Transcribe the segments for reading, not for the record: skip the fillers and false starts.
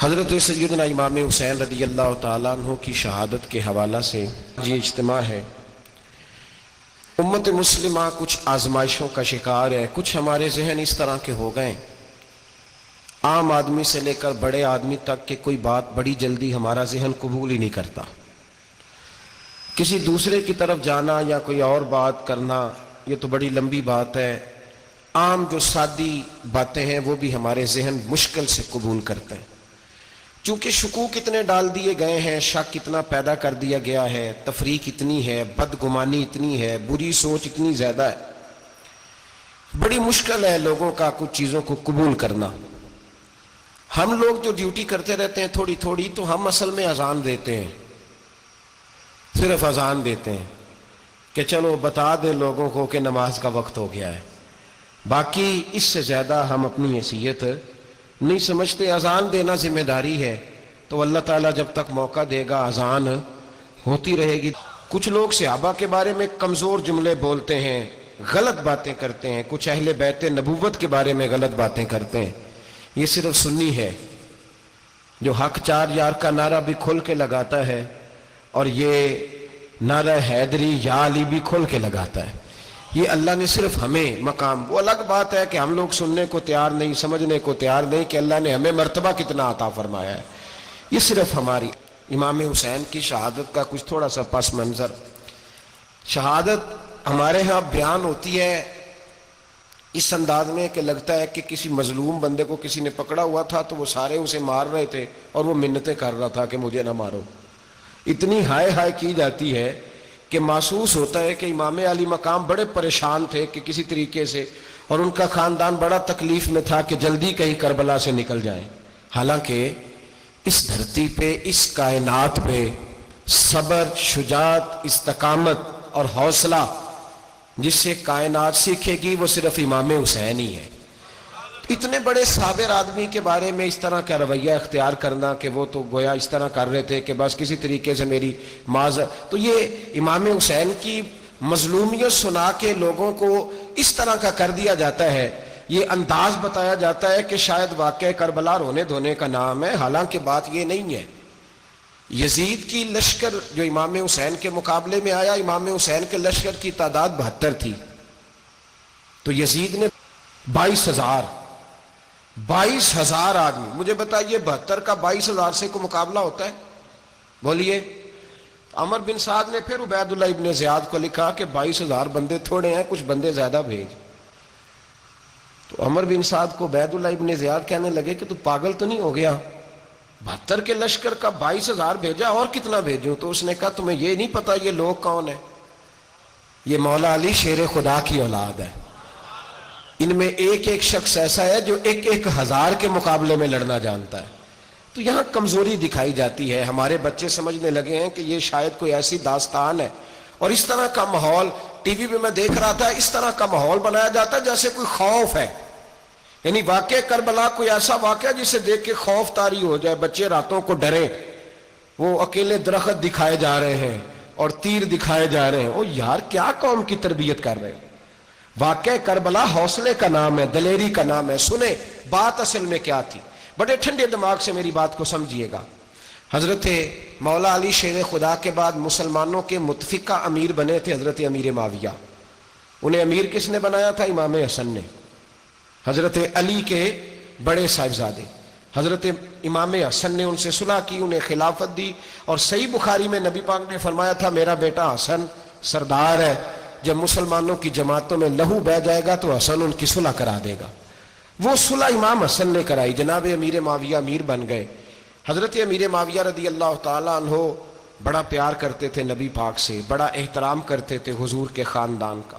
حضرت سیدنا امام حسین رضی اللہ تعالیٰ عنہ کی شہادت کے حوالہ سے یہ اجتماع ہے۔ امت مسلمہ کچھ آزمائشوں کا شکار ہے، کچھ ہمارے ذہن اس طرح کے ہو گئے، عام آدمی سے لے کر بڑے آدمی تک کہ کوئی بات بڑی جلدی ہمارا ذہن قبول ہی نہیں کرتا۔ کسی دوسرے کی طرف جانا یا کوئی اور بات کرنا یہ تو بڑی لمبی بات ہے، عام جو سادی باتیں ہیں وہ بھی ہمارے ذہن مشکل سے قبول کرتے ہیں، چونکہ شکوک اتنے ڈال دیے گئے ہیں، شک اتنا پیدا کر دیا گیا ہے، تفریق اتنی ہے، بدگمانی اتنی ہے، بری سوچ اتنی زیادہ ہے، بڑی مشکل ہے لوگوں کا کچھ چیزوں کو قبول کرنا۔ ہم لوگ جو ڈیوٹی کرتے رہتے ہیں تھوڑی تھوڑی، تو ہم اصل میں اذان دیتے ہیں، صرف اذان دیتے ہیں کہ چلو بتا دیں لوگوں کو کہ نماز کا وقت ہو گیا ہے، باقی اس سے زیادہ ہم اپنی حیثیت نہیں سمجھتے۔ اذان دینا ذمہ داری ہے، تو اللہ تعالیٰ جب تک موقع دے گا اذان ہوتی رہے گی۔ کچھ لوگ صحابہ کے بارے میں کمزور جملے بولتے ہیں، غلط باتیں کرتے ہیں، کچھ اہل بیت نبوت کے بارے میں غلط باتیں کرتے ہیں، یہ صرف سنی ہے جو حق چار یار کا نعرہ بھی کھل کے لگاتا ہے اور یہ نعرہ حیدری یا علی بھی کھل کے لگاتا ہے۔ یہ اللہ نے صرف ہمیں مقام، وہ الگ بات ہے کہ ہم لوگ سننے کو تیار نہیں، سمجھنے کو تیار نہیں کہ اللہ نے ہمیں مرتبہ کتنا عطا فرمایا ہے۔ یہ صرف ہماری امام حسین کی شہادت کا کچھ تھوڑا سا پس منظر۔ شہادت ہمارے ہاں بیان ہوتی ہے اس انداز میں کہ لگتا ہے کہ کسی مظلوم بندے کو کسی نے پکڑا ہوا تھا تو وہ سارے اسے مار رہے تھے اور وہ منتیں کر رہا تھا کہ مجھے نہ مارو، اتنی ہائے ہائے کی جاتی ہے کہ محسوس ہوتا ہے کہ امام علی مقام بڑے پریشان تھے کہ کسی طریقے سے، اور ان کا خاندان بڑا تکلیف میں تھا کہ جلدی کہیں کربلا سے نکل جائیں۔ حالانکہ اس دھرتی پہ، اس کائنات پہ صبر، شجاعت، استقامت اور حوصلہ جس سے کائنات سیکھے گی وہ صرف امام حسین ہی ہے۔ اتنے بڑے صابر آدمی کے بارے میں اس طرح کا رویہ اختیار کرنا کہ وہ تو گویا اس طرح کر رہے تھے کہ بس کسی طریقے سے میری معذرت، تو یہ امام حسین کی مظلومیت سنا کے لوگوں کو اس طرح کا کر دیا جاتا ہے، یہ انداز بتایا جاتا ہے کہ شاید واقعہ کربلا رونے دھونے کا نام ہے، حالانکہ بات یہ نہیں ہے۔ یزید کی لشکر جو امام حسین کے مقابلے میں آیا، امام حسین کے لشکر کی تعداد 72 تھی، تو یزید نے 22,000 آدمی، مجھے بتائیے 72 کا 22,000 سے کوئی مقابلہ ہوتا ہے؟ بولیے۔ عمر بن سعد نے پھر عبید اللہ ابن زیاد کو لکھا کہ 22,000 بندے تھوڑے ہیں، کچھ بندے زیادہ بھیج۔ تو عمر بن سعد کو عبید اللہ ابن زیاد کہنے لگے کہ تو پاگل تو نہیں ہو گیا، 72 کے لشکر کا 22,000 بھیجا، اور کتنا بھیجوں؟ تو اس نے کہا تمہیں یہ نہیں پتا یہ لوگ کون ہیں؟ یہ مولا علی شیر خدا کی اولاد ہے، ان میں ایک ایک شخص ایسا ہے جو 1,000 کے مقابلے میں لڑنا جانتا ہے۔ تو یہاں کمزوری دکھائی جاتی ہے، ہمارے بچے سمجھنے لگے ہیں کہ یہ شاید کوئی ایسی داستان ہے، اور اس طرح کا ماحول ٹی وی پہ میں دیکھ رہا تھا، اس طرح کا ماحول بنایا جاتا ہے جیسے کوئی خوف ہے، یعنی واقع کربلا کوئی ایسا واقعہ جسے دیکھ کے خوف طاری ہو جائے، بچے راتوں کو ڈریں، وہ اکیلے درخت دکھائے جا رہے ہیں اور تیر دکھائے جا رہے ہیں۔ او یار، کیا قوم کی تربیت کر رہے ہیں؟ واقع کربلا حوصلے کا نام ہے، دلیری کا نام ہے۔ سنیں بات اصل میں کیا تھی، بڑے ٹھنڈے دماغ سے میری بات کو سمجھیے گا۔ حضرت مولا علی شیر خدا کے بعد مسلمانوں کے متفقہ امیر بنے تھے حضرت امیر معاویہ۔ انہیں امیر کس نے بنایا تھا؟ امام حسن نے، حضرت علی کے بڑے صاحبزادے۔ حضرت امام حسن نے ان سے صلح کی، انہیں خلافت دی، اور صحیح بخاری میں نبی پاک نے فرمایا تھا میرا بیٹا حسن سردار ہے، جب مسلمانوں کی جماعتوں میں لہو بہہ جائے گا تو حسن ان کی صلح کرا دے گا۔ وہ صلح امام حسن نے کرائی، جناب امیر معاویہ امیر بن گئے۔ حضرت امیر معاویہ رضی اللہ تعالیٰ عنہ بڑا پیار کرتے تھے نبی پاک سے، بڑا احترام کرتے تھے حضور کے خاندان کا۔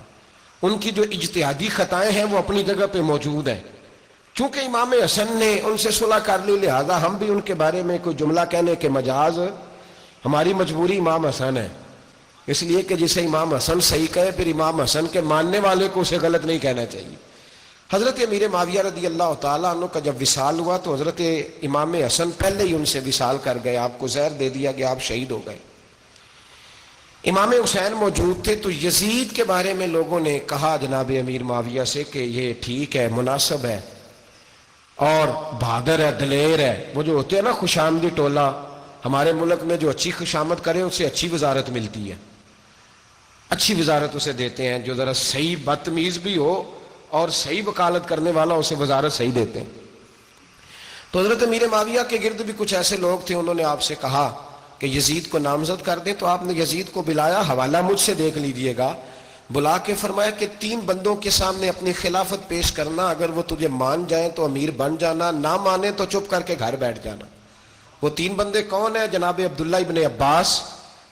ان کی جو اجتہادی خطائیں ہیں وہ اپنی جگہ پہ موجود ہیں، چونکہ امام حسن نے ان سے صلح کر لی، لہذا ہم بھی ان کے بارے میں کوئی جملہ کہنے کے مجاز، ہماری مجبوری امام حسن ہے، اس لیے کہ جسے امام حسن صحیح کہے پھر امام حسن کے ماننے والے کو اسے غلط نہیں کہنا چاہیے۔ حضرت امیر معاویہ رضی اللہ تعالیٰ عنہ کا جب وصال ہوا تو حضرت امام حسن پہلے ہی ان سے وصال کر گئے، آپ کو زہر دے دیا کہ آپ شہید ہو گئے۔ امام حسین موجود تھے، تو یزید کے بارے میں لوگوں نے کہا جناب امیر معاویہ سے کہ یہ ٹھیک ہے، مناسب ہے اور بہادر ہے، دلیر ہے. وہ جو ہوتے ہیں نا خوش آمدی ٹولہ، ہمارے ملک میں جو اچھی خوشامد کرے اسے اچھی وزارت ملتی ہے، اچھی وزارت اسے دیتے ہیں. جو ذرا صحیح بدتمیز بھی ہو اور صحیح وکالت کرنے والا اسے وزارت صحیح دیتے ہیں. تو حضرت امیر معاویہ کے گرد بھی کچھ ایسے لوگ تھے، انہوں نے آپ سے کہا کہ یزید کو نامزد کر دیں. تو آپ نے یزید کو بلایا، حوالہ مجھ سے دیکھ لیجئے گا، بلا کے فرمایا کہ 3 بندوں کے سامنے اپنی خلافت پیش کرنا، اگر وہ تجھے مان جائیں تو امیر بن جانا، نہ مانے تو چپ کر کے گھر بیٹھ جانا. وہ 3 بندے کون ہیں؟ جناب عبداللہ ابن عباس،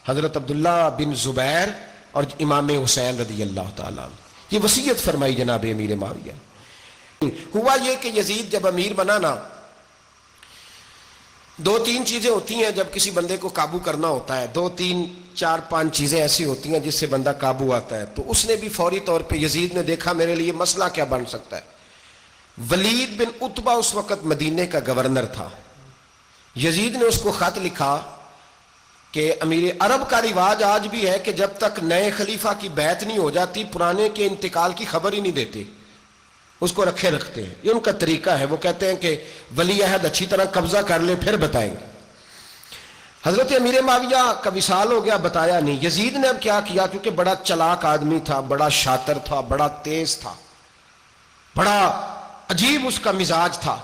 حضرت عبداللہ بن زبیر اور امام حسین رضی اللہ تعالیٰ عنہ. یہ وصیت فرمائی جناب امیر معاویہ. ہوا یہ کہ یزید جب امیر بنا نا، 2-3 چیزیں ہوتی ہیں جب کسی بندے کو قابو کرنا ہوتا ہے، 2-3-4-5 چیزیں ایسی ہوتی ہیں جس سے بندہ قابو آتا ہے. تو اس نے بھی فوری طور پہ، یزید نے دیکھا میرے لیے مسئلہ کیا بن سکتا ہے. ولید بن عتبہ اس وقت مدینے کا گورنر تھا. یزید نے اس کو خط لکھا کہ امیر عرب کا رواج آج بھی ہے کہ جب تک نئے خلیفہ کی بیعت نہیں ہو جاتی پرانے کے انتقال کی خبر ہی نہیں دیتے، اس کو رکھے رکھتے ہیں. یہ ان کا طریقہ ہے. وہ کہتے ہیں کہ ولی عہد اچھی طرح قبضہ کر لے پھر بتائیں گے. حضرت امیر معاویہ کا وصال ہو گیا، بتایا نہیں. یزید نے اب کیا کیا، کیونکہ بڑا چلاک آدمی تھا، بڑا شاطر تھا، بڑا تیز تھا، بڑا عجیب اس کا مزاج تھا.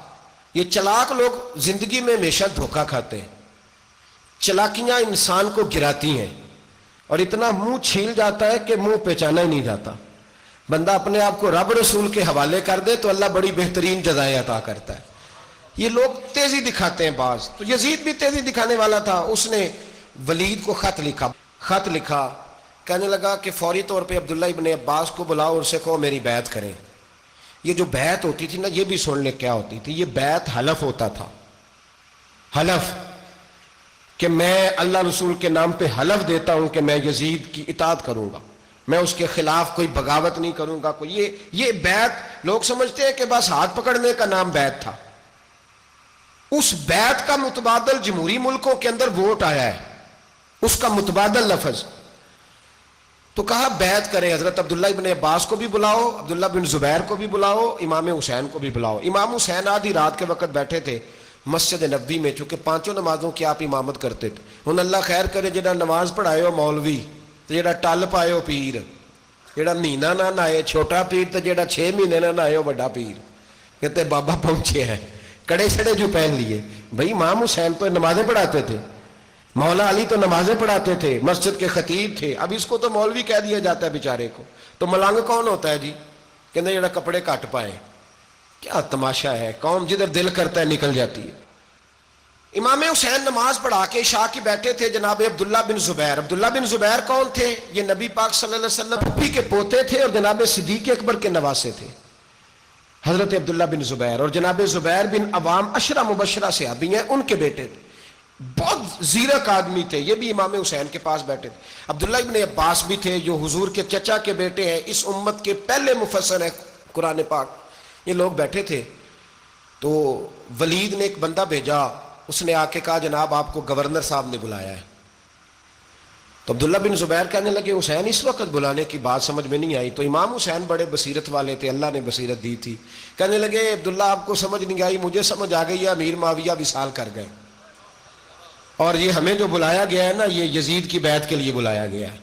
یہ چلاک لوگ زندگی میں ہمیشہ دھوکہ کھاتے ہیں، چلاکیاں انسان کو گراتی ہیں اور اتنا منہ چھیل جاتا ہے کہ منہ پہچانا ہی نہیں جاتا. بندہ اپنے آپ کو رب رسول کے حوالے کر دے تو اللہ بڑی بہترین جزائیں عطا کرتا ہے. یہ لوگ تیزی دکھاتے ہیں بعض. تو یزید بھی تیزی دکھانے والا تھا. اس نے ولید کو خط لکھا، کہنے لگا کہ فوری طور پہ عبداللہ ابن عباس کو بلاؤ اور اسے کہو میری بیعت کریں. یہ جو بیعت ہوتی تھی نا، یہ بھی سن لے کیا ہوتی تھی. یہ بیعت حلف ہوتا تھا. حلف کہ میں اللہ رسول کے نام پہ حلف دیتا ہوں کہ میں یزید کی اطاعت کروں گا، میں اس کے خلاف کوئی بغاوت نہیں کروں گا. یہ بیعت لوگ سمجھتے ہیں کہ بس ہاتھ پکڑنے کا نام بیعت تھا. اس بیعت کا متبادل جمہوری ملکوں کے اندر ووٹ آیا ہے، اس کا متبادل لفظ. تو کہا بیعت کرے. حضرت عبداللہ ابن عباس کو بھی بلاؤ، عبداللہ بن زبیر کو بھی بلاؤ، امام حسین کو بھی بلاؤ. امام حسین آدھی رات کے وقت بیٹھے تھے مسجد نبوی میں، چونکہ 5 نمازوں کی آپ امامت کرتے تھے. ہن اللہ خیر کرے، جڑا نماز پڑھائے ہو مولوی، جڑا ٹل پائے ہو پیر، جڑا مہینہ نہ نہائے چھوٹا پیر، تو جڑا 6 مہینے نہ نہائے ہو بڑا پیر. کہتے بابا پہنچے ہیں، کڑے چھڑے جو پہن لیے. بھائی امام حسین تو نمازیں پڑھاتے تھے، مولا علی تو نمازیں پڑھاتے تھے، مسجد کے خطیب تھے. اب اس کو تو مولوی کہہ دیا جاتا ہے بیچارے کو. تو ملنگ کون ہوتا ہے جی؟ کہتے جڑا کپڑے کٹ پائے. کیا تماشا ہے، قوم جدھر دل کرتا ہے نکل جاتی ہے. امام حسین نماز پڑھا کے عشاء کی بیٹھے تھے جناب عبداللہ بن زبیر. عبداللہ بن زبیر کون تھے؟ یہ نبی پاک صلی اللہ علیہ وسلم پھپھی کے پوتے تھے اور جناب صدیق اکبر کے نواسے تھے. حضرت عبداللہ بن زبیر اور جناب زبیر بن عوام عشرہ مبشرہ صحابی ہیں، ان کے بیٹے تھے. بہت زیرک آدمی تھے. یہ بھی امام حسین کے پاس بیٹھے تھے. عبداللہ ابن عباس بھی تھے جو حضور کے چچا کے بیٹے ہیں، اس امت کے پہلے مفسر ہیں قرآن پاک. یہ لوگ بیٹھے تھے. تو ولید نے ایک بندہ بھیجا، اس نے آ کے کہا جناب آپ کو گورنر صاحب نے بلایا ہے. تو عبداللہ بن زبیر کہنے لگے حسین اس وقت بلانے کی بات سمجھ میں نہیں آئی. تو امام حسین بڑے بصیرت والے تھے، اللہ نے بصیرت دی تھی. کہنے لگے عبداللہ آپ کو سمجھ نہیں آئی، مجھے سمجھ آ گئی ہے، امیر معاویہ وصال کر گئے اور یہ ہمیں جو بلایا گیا ہے نا، یہ یزید کی بیعت کے لیے بلایا گیا ہے.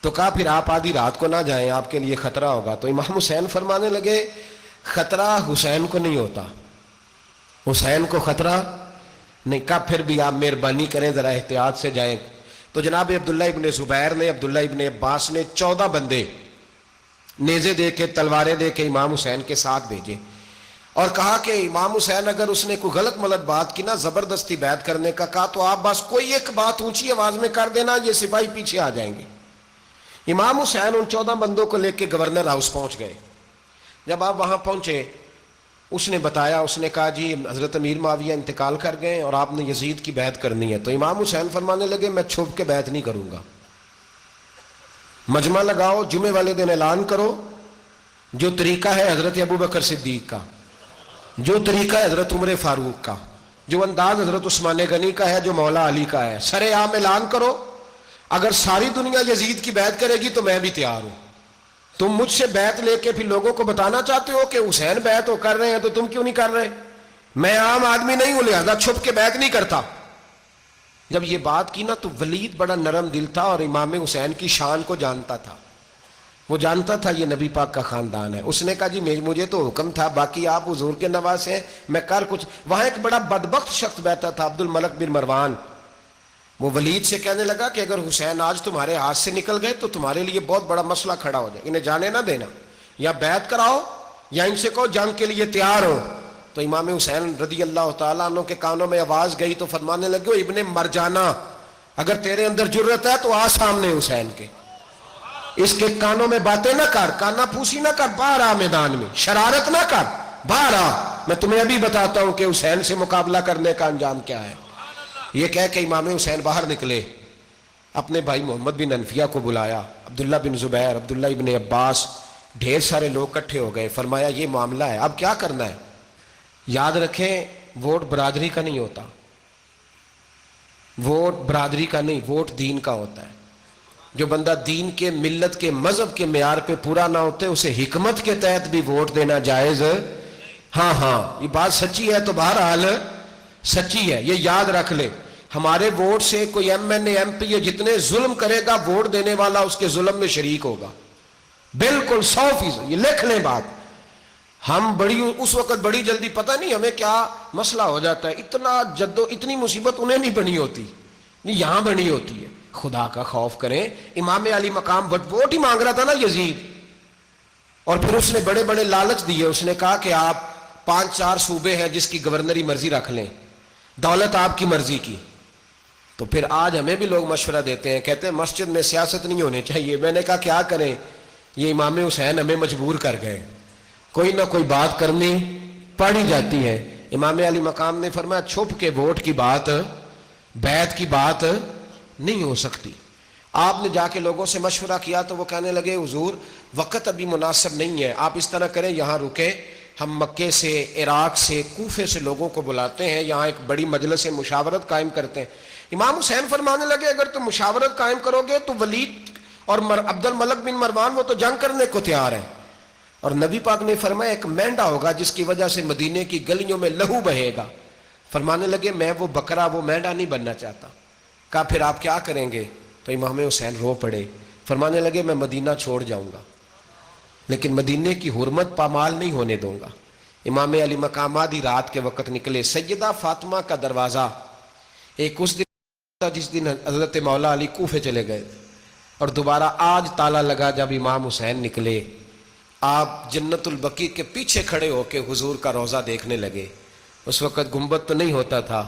تو کہا پھر آپ آدھی رات کو نہ جائیں، آپ کے لیے خطرہ ہوگا. تو امام حسین فرمانے لگے خطرہ حسین کو نہیں ہوتا، حسین کو خطرہ نہیں. کہا پھر بھی آپ مہربانی کریں ذرا احتیاط سے جائیں. تو جناب عبداللہ ابن زبیر نے، عبداللہ ابن عباس نے 14 بندے نیزے دے کے، تلواریں دے کے امام حسین کے ساتھ بھیجے اور کہا کہ امام حسین اگر اس نے کوئی غلط ملت بات کی نا، زبردستی بیعت کرنے کا کہا، تو آپ بس کوئی ایک بات اونچی آواز میں کر دینا، یہ سپاہی پیچھے آ جائیں گے. امام حسین ان 14 بندوں کو لے کے گورنر ہاؤس پہنچ گئے. جب آپ وہاں پہنچے، اس نے بتایا، اس نے کہا جی حضرت امیر معاویہ انتقال کر گئے اور آپ نے یزید کی بیعت کرنی ہے. تو امام حسین فرمانے لگے میں چھپ کے بیعت نہیں کروں گا، مجمع لگاؤ، جمعے والے دن اعلان کرو. جو طریقہ ہے حضرت ابو بکر صدیق کا، جو طریقہ ہے حضرت عمر فاروق کا، جو انداز حضرت عثمان غنی کا ہے، جو مولا علی کا ہے، سر عام اعلان کرو. اگر ساری دنیا یزید کی بیعت کرے گی تو میں بھی تیار ہوں. تم مجھ سے بیعت لے کے پھر لوگوں کو بتانا چاہتے ہو کہ حسین بیعت وہ کر رہے ہیں تو تم کیوں نہیں کر رہے؟ میں عام آدمی نہیں ہوں لہذا چھپ کے بیعت نہیں کرتا. جب یہ بات کی نا تو ولید بڑا نرم دل تھا اور امام حسین کی شان کو جانتا تھا. وہ جانتا تھا یہ نبی پاک کا خاندان ہے. اس نے کہا جی مجھے تو حکم تھا، باقی آپ حضور کے نواز ہیں، میں کر کچھ. وہاں ایک بڑا بدبخت شخص بیٹھا تھا، عبد الملک بن مروان. وہ ولید سے کہنے لگا کہ اگر حسین آج تمہارے ہاتھ سے نکل گئے تو تمہارے لیے بہت بڑا مسئلہ کھڑا ہو جائے، انہیں جانے نہ دینا، یا بیعت کراؤ یا ان سے کہو جنگ کے لیے تیار ہو. تو امام حسین رضی اللہ تعالیٰ عنہ کے کانوں میں آواز گئی تو فرمانے لگے ابن مرجانا، اگر تیرے اندر جرت ہے تو آ سامنے حسین کے، اس کے کانوں میں باتیں نہ کر، کانا پھوسی نہ کر، باہر آ میدان میں، شرارت نہ کر، باہر آ، میں تمہیں ابھی بتاتا ہوں کہ حسین سے مقابلہ کرنے کا انجام کیا ہے. یہ کہہ کہ امام حسین باہر نکلے، اپنے بھائی محمد بن انفیہ کو بلایا، عبداللہ بن زبیر، عبداللہ ابن عباس، ڈھیر سارے لوگ اکٹھے ہو گئے. فرمایا یہ معاملہ ہے، اب کیا کرنا ہے. یاد رکھیں ووٹ برادری کا نہیں ہوتا، ووٹ برادری کا نہیں، ووٹ دین کا ہوتا ہے. جو بندہ دین کے، ملت کے، مذہب کے معیار پہ پورا نہ ہوتے اسے حکمت کے تحت بھی ووٹ دینا جائز. ہاں یہ بات سچی ہے تو بہرحال سچی ہے، یہ یاد رکھ لے. ہمارے ووٹ سے کوئی ایم این اے، ایم پی اے جتنے ظلم کرے گا، ووٹ دینے والا اس کے ظلم میں شریک ہوگا، بالکل 100%. یہ لکھ لیں بات. ہم اس وقت بڑی جلدی، پتہ نہیں ہمیں کیا مسئلہ ہو جاتا ہے، اتنا اتنی مصیبت انہیں نہیں بنی ہوتی، نہیں یہاں بنی ہوتی ہے. خدا کا خوف کریں. امام علی مقام ووٹ ہی مانگ رہا تھا نا یزید، اور پھر اس نے بڑے بڑے لالچ دیے. اس نے کہا کہ آپ 5-4 صوبے ہیں جس کی گورنری مرضی رکھ لیں، دولت آپ کی مرضی کی. تو پھر آج ہمیں بھی لوگ مشورہ دیتے ہیں، کہتے ہیں مسجد میں سیاست نہیں ہونی چاہیے. میں نے کہا کیا کریں، یہ امام حسین ہمیں مجبور کر گئے، کوئی نہ کوئی بات کرنی پڑ ہی جاتی ہے. امام علی مقام نے فرمایا چھپ کے ووٹ کی بات، بیعت کی بات نہیں ہو سکتی. آپ نے جا کے لوگوں سے مشورہ کیا تو وہ کہنے لگے حضور وقت ابھی مناسب نہیں ہے، آپ اس طرح کریں یہاں رکیں، ہم مکے سے، عراق سے، کوفے سے لوگوں کو بلاتے ہیں، یہاں ایک بڑی مجلس مشاورت قائم کرتے ہیں. امام حسین فرمانے لگے اگر تم مشاورت قائم کرو گے تو ولید اور عبد الملک بن مروان وہ تو جنگ کرنے کو تیار ہیں، اور نبی پاک نے فرمایا ایک مینڈا ہوگا جس کی وجہ سے مدینے کی گلیوں میں لہو بہے گا. فرمانے لگے میں وہ بکرا، وہ مینڈا نہیں بننا چاہتا. کہا پھر آپ کیا کریں گے؟ تو امام حسین رو پڑے، فرمانے لگے میں مدینہ چھوڑ جاؤں گا لیکن مدینے کی حرمت پامال نہیں ہونے دوں گا. امام علی مقام آدھی رات کے وقت نکلے. سیدہ فاطمہ کا دروازہ ایک اس دن تھا جس دن حضرت مولا علی کوفے چلے گئے، اور دوبارہ آج تالا لگا جب امام حسین نکلے. آپ جنت البقیع کے پیچھے کھڑے ہو کے حضور کا روضہ دیکھنے لگے. اس وقت گنبد تو نہیں ہوتا تھا،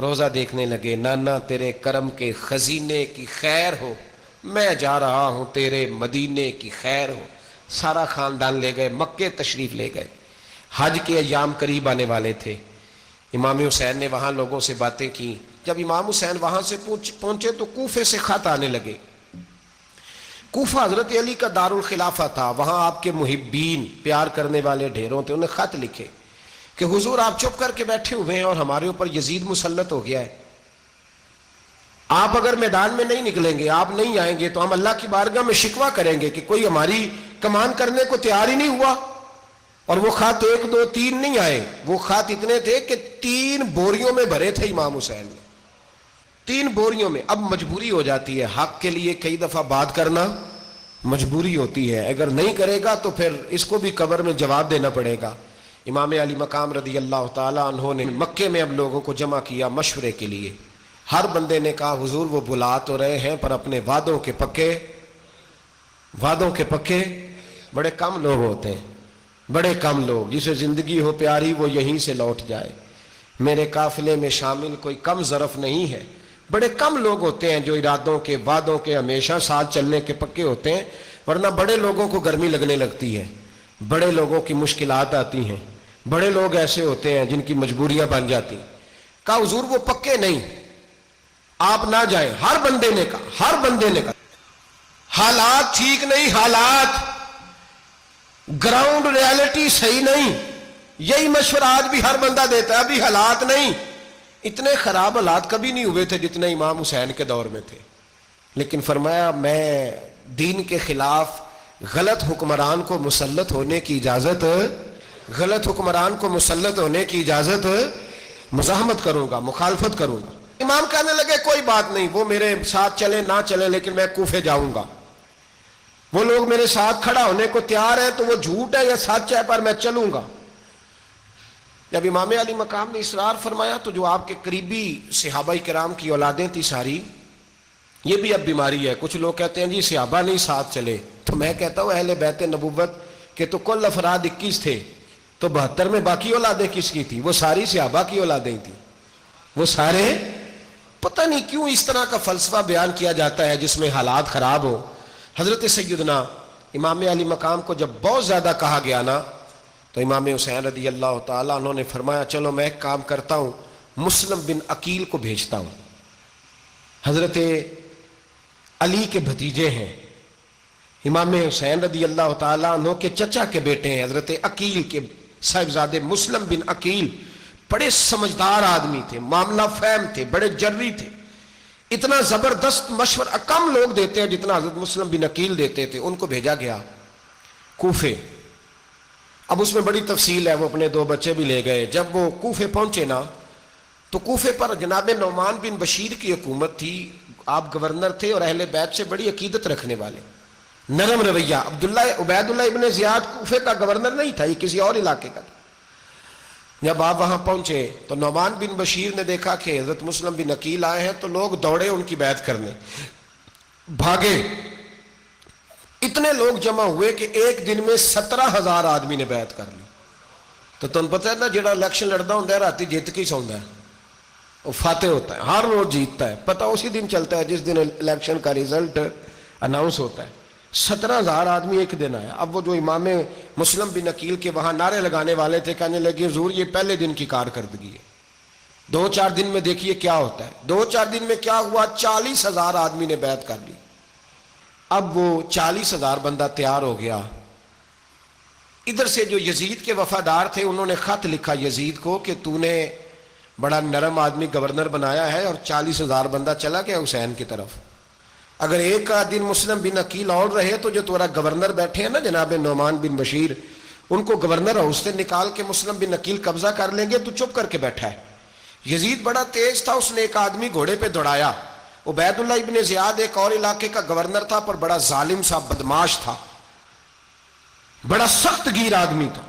روضہ دیکھنے لگے. نانا تیرے کرم کے خزینے کی خیر ہو، میں جا رہا ہوں تیرے مدینے کی خیر ہو. سارا خاندان لے گئے، مکے تشریف لے گئے. حج کے ایام قریب آنے والے تھے. امام حسین نے وہاں لوگوں سے باتیں کی. جب امام حسین وہاں سے پہنچے تو کوفے سے خط آنے لگے. کوفہ حضرت علی کا دارالخلافہ تھا، وہاں آپ کے محبین، پیار کرنے والے ڈھیروں تھے. انہیں خط لکھے کہ حضور آپ چپ کر کے بیٹھے ہوئے ہیں اور ہمارے اوپر یزید مسلط ہو گیا ہے. آپ اگر میدان میں نہیں نکلیں گے، آپ نہیں آئیں گے تو ہم اللہ کی بارگاہ میں شکوہ کریں گے کہ کوئی ہماری کمان کرنے کو تیار ہی نہیں ہوا. اور وہ خط 1 2 3 نہیں آئے، وہ خط اتنے تھے کہ 3 بوریوں میں بھرے تھے امام حسین نے، 3 بوریوں میں. اب مجبوری ہو جاتی ہے، حق کے لیے کئی دفعہ بات کرنا مجبوری ہوتی ہے. اگر نہیں کرے گا تو پھر اس کو بھی قبر میں جواب دینا پڑے گا. امام علی مقام رضی اللہ تعالیٰ عنہ نے مکے میں اب لوگوں کو جمع کیا مشورے کے لیے. ہر بندے نے کہا حضور وہ بلا تو رہے ہیں پر اپنے وعدوں کے پکے بڑے کم لوگ ہوتے ہیں، بڑے کم لوگ. جسے زندگی ہو پیاری وہ یہیں سے لوٹ جائے. میرے قافلے میں شامل کوئی کم ظرف نہیں ہے. بڑے کم لوگ ہوتے ہیں جو ارادوں کے، وعدوں کے ہمیشہ ساتھ چلنے کے پکے ہوتے ہیں، ورنہ بڑے لوگوں کو گرمی لگنے لگتی ہے، بڑے لوگوں کی مشکلات آتی ہیں، بڑے لوگ ایسے ہوتے ہیں جن کی مجبوریاں بن جاتی. کہا حضور وہ پکے نہیں، آپ نہ جائیں. ہر بندے نے کہا حالات ٹھیک نہیں، حالات گراؤنڈ ریالٹی صحیح نہیں. یہی مشورہ آج بھی ہر بندہ دیتا ہے، ابھی حالات نہیں. اتنے خراب حالات کبھی نہیں ہوئے تھے جتنے امام حسین کے دور میں تھے. لیکن فرمایا میں دین کے خلاف غلط حکمران کو مسلط ہونے کی اجازت غلط حکمران کو مسلط ہونے کی اجازت مزاحمت کروں گا، مخالفت کروں گا۔ امام کہنے لگے کوئی بات نہیں، وہ میرے ساتھ چلے نہ چلے لیکن میں کوفے جاؤں گا، وہ لوگ میرے ساتھ کھڑا ہونے کو تیار ہے تو وہ جھوٹ ہے یا سچ ہے پر میں چلوں گا۔ جب امام علی مقام نے اصرار فرمایا تو جو آپ کے قریبی صحابہ کرام کی اولادیں تھی ساری، یہ بھی اب بیماری ہے، کچھ لوگ کہتے ہیں جی صحابہ نہیں ساتھ چلے، تو میں کہتا ہوں اہل بیت نبوت کے تو کل افراد 21 تھے، تو 72 میں باقی اولادیں کس کی تھی؟ وہ ساری صحابہ کی اولادیں تھیں، وہ سارے۔ پتہ نہیں کیوں اس طرح کا فلسفہ بیان کیا جاتا ہے جس میں حالات خراب ہو۔ حضرت سیدنا امام علی مقام کو جب بہت زیادہ کہا گیا نا تو امام حسین رضی اللہ تعالیٰ انہوں نے فرمایا چلو میں ایک کام کرتا ہوں، مسلم بن عقیل کو بھیجتا ہوں، حضرت علی کے بھتیجے ہیں، امام حسین رضی اللہ تعالیٰ عنہ کے چچا کے بیٹے ہیں، حضرت عقیل کے صاحبزادے مسلم بن عقیل بڑے سمجھدار آدمی تھے، معاملہ فہم تھے، بڑے جری تھے، اتنا زبردست مشورہ کم لوگ دیتے ہیں جتنا حضرت مسلم بن عقیل دیتے تھے۔ ان کو بھیجا گیا کوفے۔ اب اس میں بڑی تفصیل ہے، وہ اپنے 2 بچے بھی لے گئے۔ جب وہ کوفے پہنچے نا تو کوفے پر جناب نعمان بن بشیر کی حکومت تھی، آپ گورنر تھے اور اہل بیت سے بڑی عقیدت رکھنے والے، نرم رویہ۔ عبید اللہ ابن زیاد کوفے کا گورنر نہیں تھا، یہ کسی اور علاقے کا تھا۔ جب آپ وہاں پہنچے تو نعمان بن بشیر نے دیکھا کہ حضرت مسلم بن عقیل آئے ہیں تو لوگ دوڑے ان کی بیعت کرنے، بھاگے، اتنے لوگ جمع ہوئے کہ ایک دن میں 17,000 آدمی نے بیعت کر لی۔ تو تم پتہ ہے نا جڑا الیکشن لڑتا ہوں راتی جیت کے سوندا ہے، وہ فاتح ہوتا ہے، ہر روز جیتتا ہے، پتہ اسی دن چلتا ہے جس دن الیکشن کا ریزلٹ اناؤنس ہوتا ہے۔ 17,000 آدمی ایک دن آیا۔ اب وہ جو امام مسلم بن عقیل کے وہاں نعرے لگانے والے تھے کہنے لگے حضور یہ پہلے دن کی کارکردگی ہے، 2-4 دن میں دیکھیے کیا ہوتا ہے۔ 2-4 دن میں کیا ہوا؟ 40,000 آدمی نے بیعت کر لی۔ اب وہ 40,000 بندہ تیار ہو گیا۔ ادھر سے جو یزید کے وفادار تھے انہوں نے خط لکھا یزید کو کہ تو نے بڑا نرم آدمی گورنر بنایا ہے اور 40,000 بندہ چلا گیا حسین کی طرف، اگر ایک دن مسلم بن عقیل اور رہے تو جو تمہارا گورنر بیٹھے ہیں نا جناب نعمان بن بشیر، ان کو گورنر ہاؤس سے نکال کے مسلم بن عقیل قبضہ کر لیں گے، تو چپ کر کے بیٹھا ہے۔ یزید بڑا تیز تھا، اس نے ایک آدمی گھوڑے پہ دوڑایا۔ عبید اللہ ابن زیاد ایک اور علاقے کا گورنر تھا پر بڑا ظالم سا بدماش تھا، بڑا سخت گیر آدمی تھا۔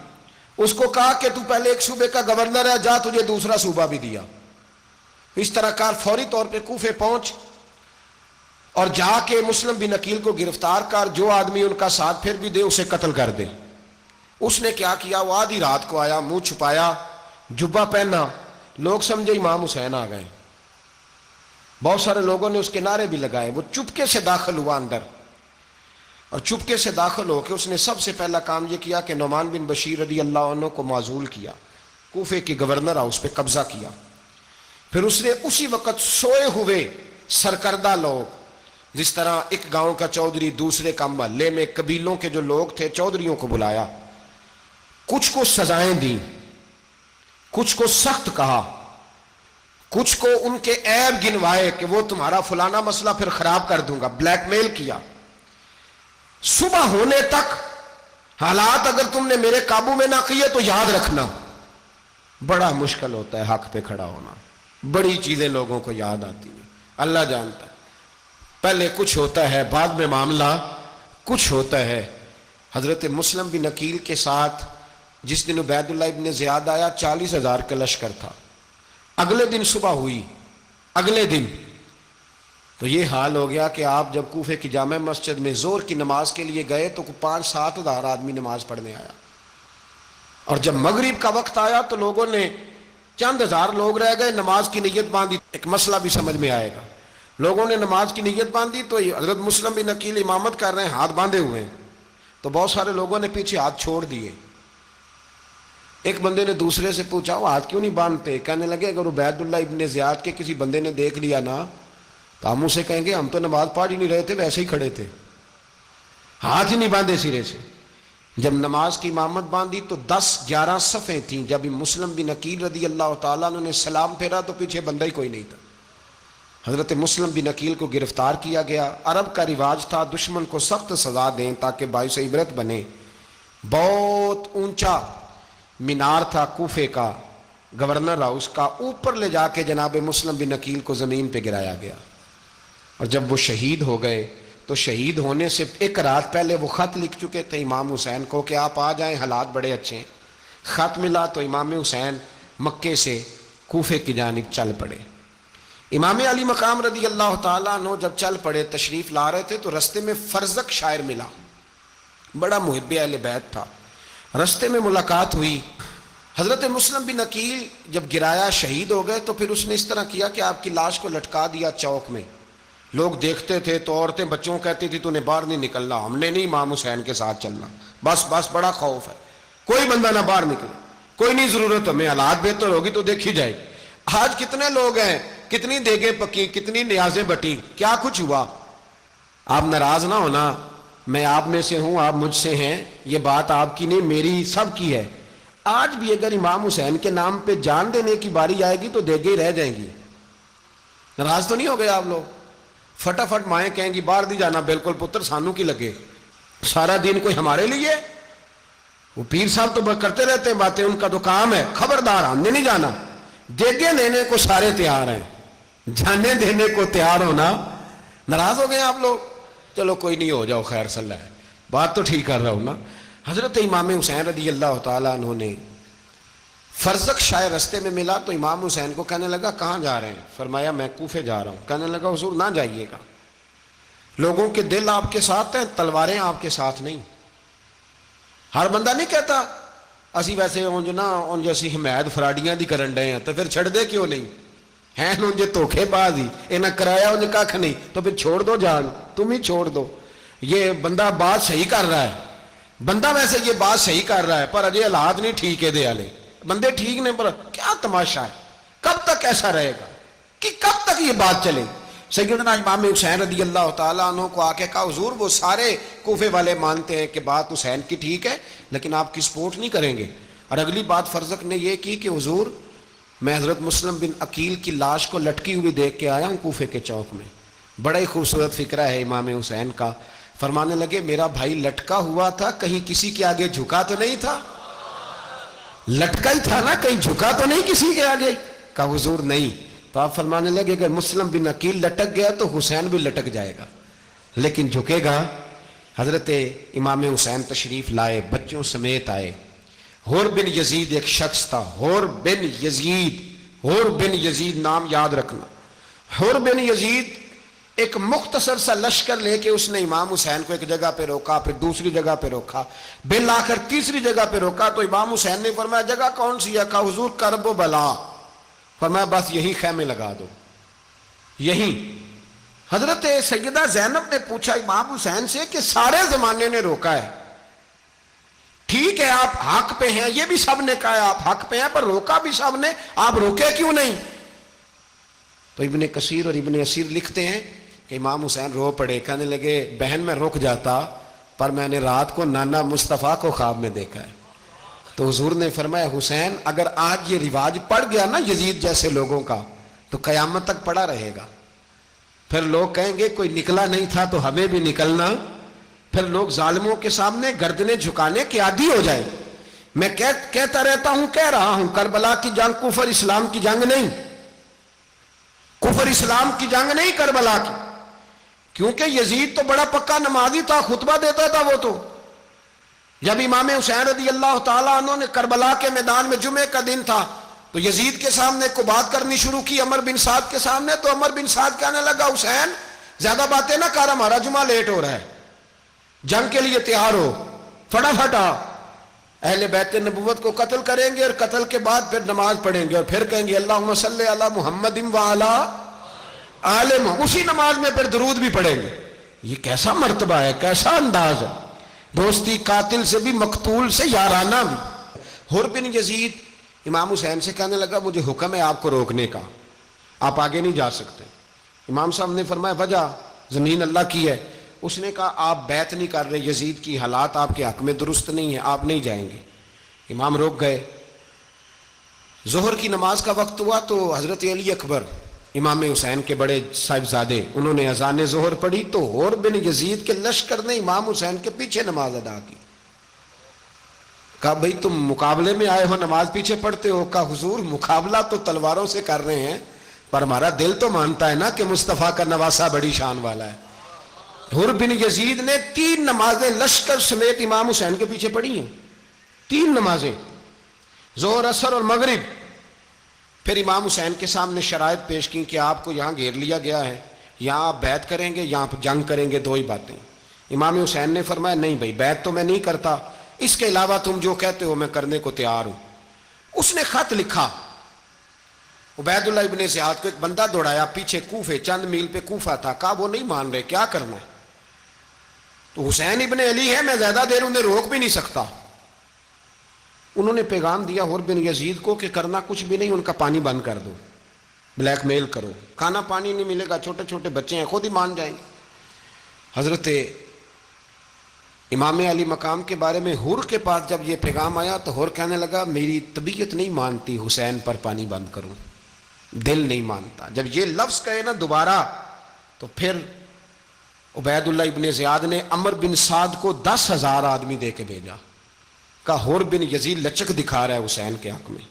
اس کو کہا کہ تو پہلے ایک صوبے کا گورنر ہے، جا تجھے دوسرا صوبہ بھی دیا۔ اس طرح کار فوری طور پہ کوفے پہنچ اور جا کے مسلم بن عقیل کو گرفتار کر، جو آدمی ان کا ساتھ پھر بھی دے اسے قتل کر دے۔ اس نے کیا کیا؟ وہ آدھی رات کو آیا، منہ چھپایا، جبہ پہنا، لوگ سمجھے امام حسین آ گئے۔ بہت سارے لوگوں نے اس کے نعرے بھی لگائے۔ وہ چپکے سے داخل ہوا اندر، اور چپکے سے داخل ہو کے اس نے سب سے پہلا کام یہ کیا کہ نعمان بن بشیر رضی اللہ عنہ کو معزول کیا، کوفے کی گورنر ہاؤس پہ قبضہ کیا۔ پھر اس نے اسی وقت سوئے ہوئے سرکردہ لوگ، جس طرح ایک گاؤں کا چودھری دوسرے کا محلے میں قبیلوں کے جو لوگ تھے چودھریوں کو بلایا، کچھ کو سزائیں دیں، کچھ کو سخت کہا، کچھ کو ان کے عیب گنوائے کہ وہ تمہارا فلانا مسئلہ پھر خراب کر دوں گا، بلیک میل کیا۔ صبح ہونے تک حالات اگر تم نے میرے قابو میں نہ کیے تو یاد رکھنا بڑا مشکل ہوتا ہے حق پہ کھڑا ہونا، بڑی چیزیں لوگوں کو یاد آتی ہیں، اللہ جانتا ہے۔ پہلے کچھ ہوتا ہے، بعد میں معاملہ کچھ ہوتا ہے۔ حضرت مسلم بن عقیل کے ساتھ جس دن عبید اللہ ابن زیاد آیا 40,000 کا لشکر تھا۔ اگلے دن صبح ہوئی، اگلے دن تو یہ حال ہو گیا کہ آپ جب کوفے کی جامع مسجد میں زور کی نماز کے لیے گئے تو 5-7 ہزار آدمی نماز پڑھنے آیا، اور جب مغرب کا وقت آیا تو لوگوں نے چند ہزار لوگ رہ گئے، نماز کی نیت باندھی۔ ایک مسئلہ بھی سمجھ میں آئے گا، لوگوں نے نماز کی نیت باندھی تو حضرت مسلم بن عقیل امامت کر رہے ہیں، ہاتھ باندھے ہوئے ہیں، تو بہت سارے لوگوں نے پیچھے ہاتھ چھوڑ دیے۔ ایک بندے نے دوسرے سے پوچھا وہ ہاتھ کیوں نہیں باندھتے؟ کہنے لگے اگر عبید اللہ ابن زیاد کے کسی بندے نے دیکھ لیا نا تو ہم اسے کہیں گے ہم تو نماز پڑھ ہی نہیں رہے تھے، ویسے ہی کھڑے تھے، ہاتھ ہی نہیں باندھے سرے سے۔ جب نماز کی امامت باندھی تو 10-11 صفیں تھیں۔ جب مسلم بن عقیل رضی اللہ تعالیٰ عنہ نے سلام پھیرا تو پیچھے بندہ ہی کوئی نہیں تھا۔ حضرت مسلم بن عقیل کو گرفتار کیا گیا۔ عرب کا رواج تھا دشمن کو سخت سزا دیں تاکہ باعث عبرت بنے۔ بہت اونچا مینار تھا کوفے کا، گورنر ہاؤس کا، اوپر لے جا کے جناب مسلم بن عقیل کو زمین پہ گرایا گیا، اور جب وہ شہید ہو گئے تو شہید ہونے سے ایک رات پہلے وہ خط لکھ چکے تھے امام حسین کو کہ آپ آ جائیں، حالات بڑے اچھے ہیں۔ خط ملا تو امام حسین مکے سے کوفے کی جانب چل پڑے۔ امام علی مقام رضی اللہ تعالیٰ عنہ جب چل پڑے، تشریف لا رہے تھے تو رستے میں فرزق شاعر ملا، بڑا محب اہل بیت تھا۔ رستے میں ملاقات ہوئی، حضرت مسلم بن عقیل جب گرایا شہید ہو گئے تو پھر اس نے اس طرح کیا کہ آپ کی لاش کو لٹکا دیا چوک میں۔ لوگ دیکھتے تھے تو عورتیں بچوں کہتی تھی تو نے باہر نہیں نکلنا، ہم نے نہیں امام حسین کے ساتھ چلنا، بس بڑا خوف ہے، کوئی بندہ نہ باہر نکلے، کوئی نہیں ضرورت، ہمیں حالات بہتر ہوگی تو دیکھی جائے گی۔ آج کتنے لوگ ہیں، کتنی دیگیں پکی، کتنی نیازیں بٹی، کیا کچھ ہوا؟ آپ ناراض نہ ہونا، میں آپ میں سے ہوں، آپ مجھ سے ہیں، یہ بات آپ کی نہیں میری سب کی ہے۔ آج بھی اگر امام حسین کے نام پہ جان دینے کی باری آئے گی تو دیگیں رہ جائیں گی۔ ناراض تو نہیں ہو گئے آپ لوگ؟ فٹافٹ مائیں کہیں گی باہر نہیں جانا، بالکل پتر سانو کی لگے، سارا دن کوئی ہمارے لیے؟ وہ پیر صاحب تو کرتے رہتے ہیں باتیں، ان کا تو کام ہے، خبردار ہم نے نہیں جانا۔ دیگیں دینے کو سارے تیار ہیں، جانے دینے کو تیار ہونا۔ ناراض ہو گئے آپ لوگ؟ چلو کوئی نہیں، ہو جاؤ، خیر صلی اللہ ہے، بات تو ٹھیک کر رہا ہوں نا۔ حضرت امام حسین رضی اللہ تعالیٰ عنہ نے فرزق شاعر رستے میں ملا تو امام حسین کو کہنے لگا کہاں جا رہے ہیں؟ فرمایا میں کوفے جا رہا ہوں۔ کہنے لگا حضور نہ جائیے گا، لوگوں کے دل آپ کے ساتھ ہیں، تلواریں آپ کے ساتھ نہیں۔ ہر بندہ نہیں کہتا اسی ویسے اونج نا اونج اسی حمایت فراڈیاں دی کرن ڈے ہیں تو پھر چھڑ دے کیوں نہیں ہیں؟ اونج دھوکھے باز ہی انہیں کرایا اونج کھ نہیں تو پھر چھوڑ دو، جان تم ہی چھوڑ دو۔ یہ بندہ بات صحیح کر رہا ہے، بندہ ویسے یہ بات صحیح کر رہا ہے پر اجے حالات نہیں ٹھیک ہے دے والے، بندے ٹھیک نہیں، پر کیا تماشا ہے؟ کب تک ایسا رہے گا کہ کب تک یہ بات چلے؟ سیدنا امام حسین رضی اللہ تعالیٰ عنہ کو آ کے کہا حضور وہ سارے کوفے والے مانتے ہیں کہ بات حسین کی ٹھیک ہے لیکن آپ کی سپورٹ نہیں کریں گے۔ اور اگلی بات فرزق نے یہ کی کہ حضور میں حضرت مسلم بن عقیل کی لاش کو لٹکی ہوئی دیکھ کے آیا ہوں کوفے کے چوک میں، بڑا ہی خوبصورت فکرہ ہے امام حسین کا۔ فرمانے لگے میرا بھائی لٹکا ہوا تھا، کہیں کسی کے آگے جھکا تو نہیں تھا؟ لٹکا ہی تھا نا، کہیں جھکا تو نہیں کسی کے آگے؟ کہا حضور نہیں۔ تو آپ فرمانے لگے اگر مسلم بن عقیل لٹک گیا تو حسین بھی لٹک جائے گا، لیکن جھکے گا۔ حضرت امام حسین تشریف لائے، بچوں سمیت آئے۔ حور بن یزید ایک شخص تھا، حور بن یزید، حور بن یزید نام یاد رکھنا۔ حور بن یزید ایک مختصر سا لشکر لے کے اس نے امام حسین کو ایک جگہ پہ روکا، پھر دوسری جگہ پہ روکا، بالآخر تیسری جگہ پہ روکا تو امام حسین نے فرمایا جگہ کون سی ہے؟ کہا حضور کرب و بلا۔ فرمایا بس یہی خیمے لگا دو، یہی۔ حضرت سیدہ زینب نے پوچھا امام حسین سے کہ سارے زمانے نے روکا ہے، ٹھیک ہے آپ حق پہ ہیں، یہ بھی سب نے کہا ہے آپ حق پہ ہیں، پر روکا بھی سب نے، آپ روکے کیوں نہیں؟ تو ابن کثیر اور ابن اسیر لکھتے ہیں کہ امام حسین رو پڑے، کہنے لگے بہن میں رک جاتا پر میں نے رات کو نانا مصطفیٰ کو خواب میں دیکھا ہے۔ تو حضور نے فرمایا حسین اگر آج یہ رواج پڑ گیا نا یزید جیسے لوگوں کا تو قیامت تک پڑا رہے گا، پھر لوگ کہیں گے کوئی نکلا نہیں تھا تو ہمیں بھی نکلنا، پھر لوگ ظالموں کے سامنے گردنیں جھکانے کے عادی ہو جائے۔ میں کہتا رہتا ہوں، کہہ رہا ہوں، کربلا کی جنگ کفر اسلام کی جنگ نہیں، کفر اسلام کی جنگ نہیں کربلا کی، کیونکہ یزید تو بڑا پکا نمازی تھا، خطبہ دیتا تھا۔ وہ تو جب امام حسین رضی اللہ تعالیٰ عنہ نے کربلا کے میدان میں جمعے کا دن تھا تو یزید کے سامنے کو بات کرنی شروع کی عمر بن سعد کے سامنے، تو عمر بن سعد کہنے لگا حسین زیادہ باتیں نہ کر، ہمارا جمعہ لیٹ ہو رہا ہے، جنگ کے لیے تیار ہو، فٹافٹ آ۔ اہل بیت نبوت کو قتل کریں گے اور قتل کے بعد پھر نماز پڑھیں گے اور پھر کہیں گے اللہم صلی علی محمد وعلی آل محمد، اسی نماز میں پھر درود بھی پڑھیں گے۔ یہ کیسا مرتبہ ہے، کیسا انداز ہے، دوستی قاتل سے بھی مقتول سے یارانہ بھی۔ حور بن یزید امام حسین سے کہنے لگا مجھے حکم ہے آپ کو روکنے کا، آپ آگے نہیں جا سکتے۔ امام صاحب نے فرمایا وجہ زمین اللہ کی ہے۔ اس نے کہا آپ بیعت نہیں کر رہے، یزید کی حالات آپ کے حق میں درست نہیں ہیں، آپ نہیں جائیں گے۔ امام روک گئے۔ ظہر کی نماز کا وقت ہوا تو حضرت علی اکبر امام حسین کے بڑے صاحبزادے انہوں نے اذان ظہر پڑھی تو حور بن یزید کے لشکر نے امام حسین کے پیچھے نماز ادا کی۔ کہا بھئی تم مقابلے میں آئے ہو نماز پیچھے پڑھتے ہو؟ کہا حضور مقابلہ تو تلواروں سے کر رہے ہیں پر ہمارا دل تو مانتا ہے نا کہ مصطفیٰ کا نواسہ بڑی شان والا ہے۔ حر بن یزید نے 3 نمازیں لشکر سمیت امام حسین کے پیچھے پڑھی ہیں، 3 نمازیں، ظہر عصر اور مغرب۔ پھر امام حسین کے سامنے شرائط پیش کی کہ آپ کو یہاں گھیر لیا گیا ہے، یہاں آپ بیعت کریں گے، یہاں جنگ کریں گے، 2 ہی باتیں۔ امام حسین نے فرمایا نہیں بھائی بیعت تو میں نہیں کرتا، اس کے علاوہ تم جو کہتے ہو میں کرنے کو تیار ہوں۔ اس نے خط لکھا، عبید اللہ ابن زیاد کو ایک بندہ دوڑایا پیچھے، کوفے چند میل پہ کوفہ تھا، کہا وہ نہیں مان رہے، کیا کرنا ہے؟ تو حسین ابن علی ہے، میں زیادہ دیر انہیں روک بھی نہیں سکتا۔ انہوں نے پیغام دیا حر بن یزید کو کہ کرنا کچھ بھی نہیں، ان کا پانی بند کر دو، بلیک میل کرو، کھانا پانی نہیں ملے گا، چھوٹے چھوٹے بچے ہیں، خود ہی مان جائیں گے۔ حضرت امام علی مقام کے بارے میں حر کے پاس جب یہ پیغام آیا تو حر کہنے لگا میری طبیعت نہیں مانتی حسین پر پانی بند کروں، دل نہیں مانتا۔ جب یہ لفظ کہے نا دوبارہ تو پھر عبید اللہ ابن زیاد نے عمر بن سعد کو 10,000 آدمی دے کے بھیجا، کہا حر بن یزید لچک دکھا رہا ہے حسین کے حق میں۔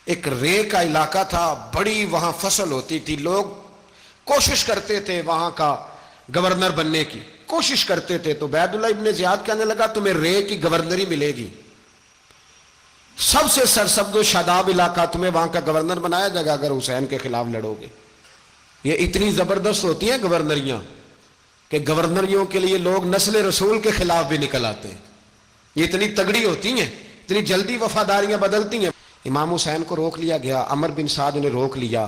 ایک رے کا علاقہ تھا، بڑی وہاں فصل ہوتی تھی، لوگ کوشش کرتے تھے وہاں کا گورنر بننے کی، کوشش کرتے تھے۔ تو عبید اللہ ابن زیاد کہنے لگا تمہیں رے کی گورنری ملے گی، سب سے سرسبز و شاداب علاقہ، تمہیں وہاں کا گورنر بنایا جائے گا اگر حسین کے خلاف لڑو گے۔ یہ اتنی زبردست ہوتی ہیں گورنریاں کہ گورنریوں کے لیے لوگ نسل رسول کے خلاف بھی نکل آتے ہیں، یہ اتنی تگڑی ہوتی ہیں، اتنی جلدی وفاداریاں بدلتی ہیں۔ امام حسین کو روک لیا گیا، عمر بن سعد نے روک لیا۔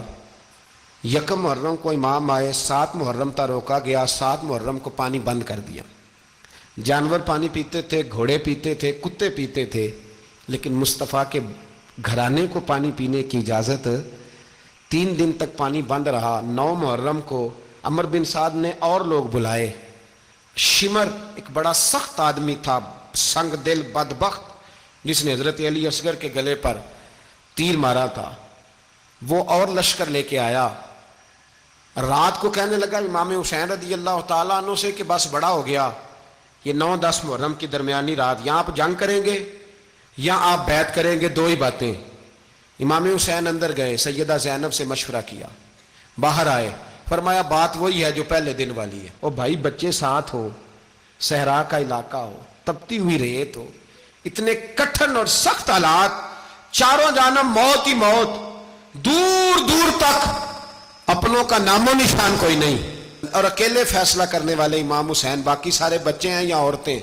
1 محرم کو امام آئے، 7 محرم تا روکا گیا، 7 محرم کو پانی بند کر دیا۔ جانور پانی پیتے تھے، گھوڑے پیتے تھے، کتے پیتے تھے، لیکن مصطفیٰ کے گھرانے کو پانی پینے کی اجازت، 3 دن تک پانی بند رہا۔ 9 محرم کو عمر بن سعد نے اور لوگ بلائے۔ شمر ایک بڑا سخت آدمی تھا، سنگ دل بدبخت، جس نے حضرت علی اصغر کے گلے پر تیر مارا تھا، وہ اور لشکر لے کے آیا۔ رات کو کہنے لگا امام حسین رضی اللہ تعالیٰ عنہ سے کہ بس بڑا ہو گیا، یہ 9-10 محرم کی درمیانی رات، یہاں آپ جنگ کریں گے یا آپ بیعت کریں گے، 2 ہی باتیں۔ امام حسین اندر گئے، سیدہ زینب سے مشورہ کیا، باہر آئے، فرمایا بات وہی ہے جو پہلے دن والی ہے۔ او بھائی بچے ساتھ ہو، صحرا کا علاقہ ہو، تپتی ہوئی ریت ہو، اتنے کٹھن اور سخت حالات، چاروں جانب موت ہی موت، دور دور تک اپنوں کا نام و نشان کوئی نہیں، اور اکیلے فیصلہ کرنے والے امام حسین، باقی سارے بچے ہیں یا عورتیں،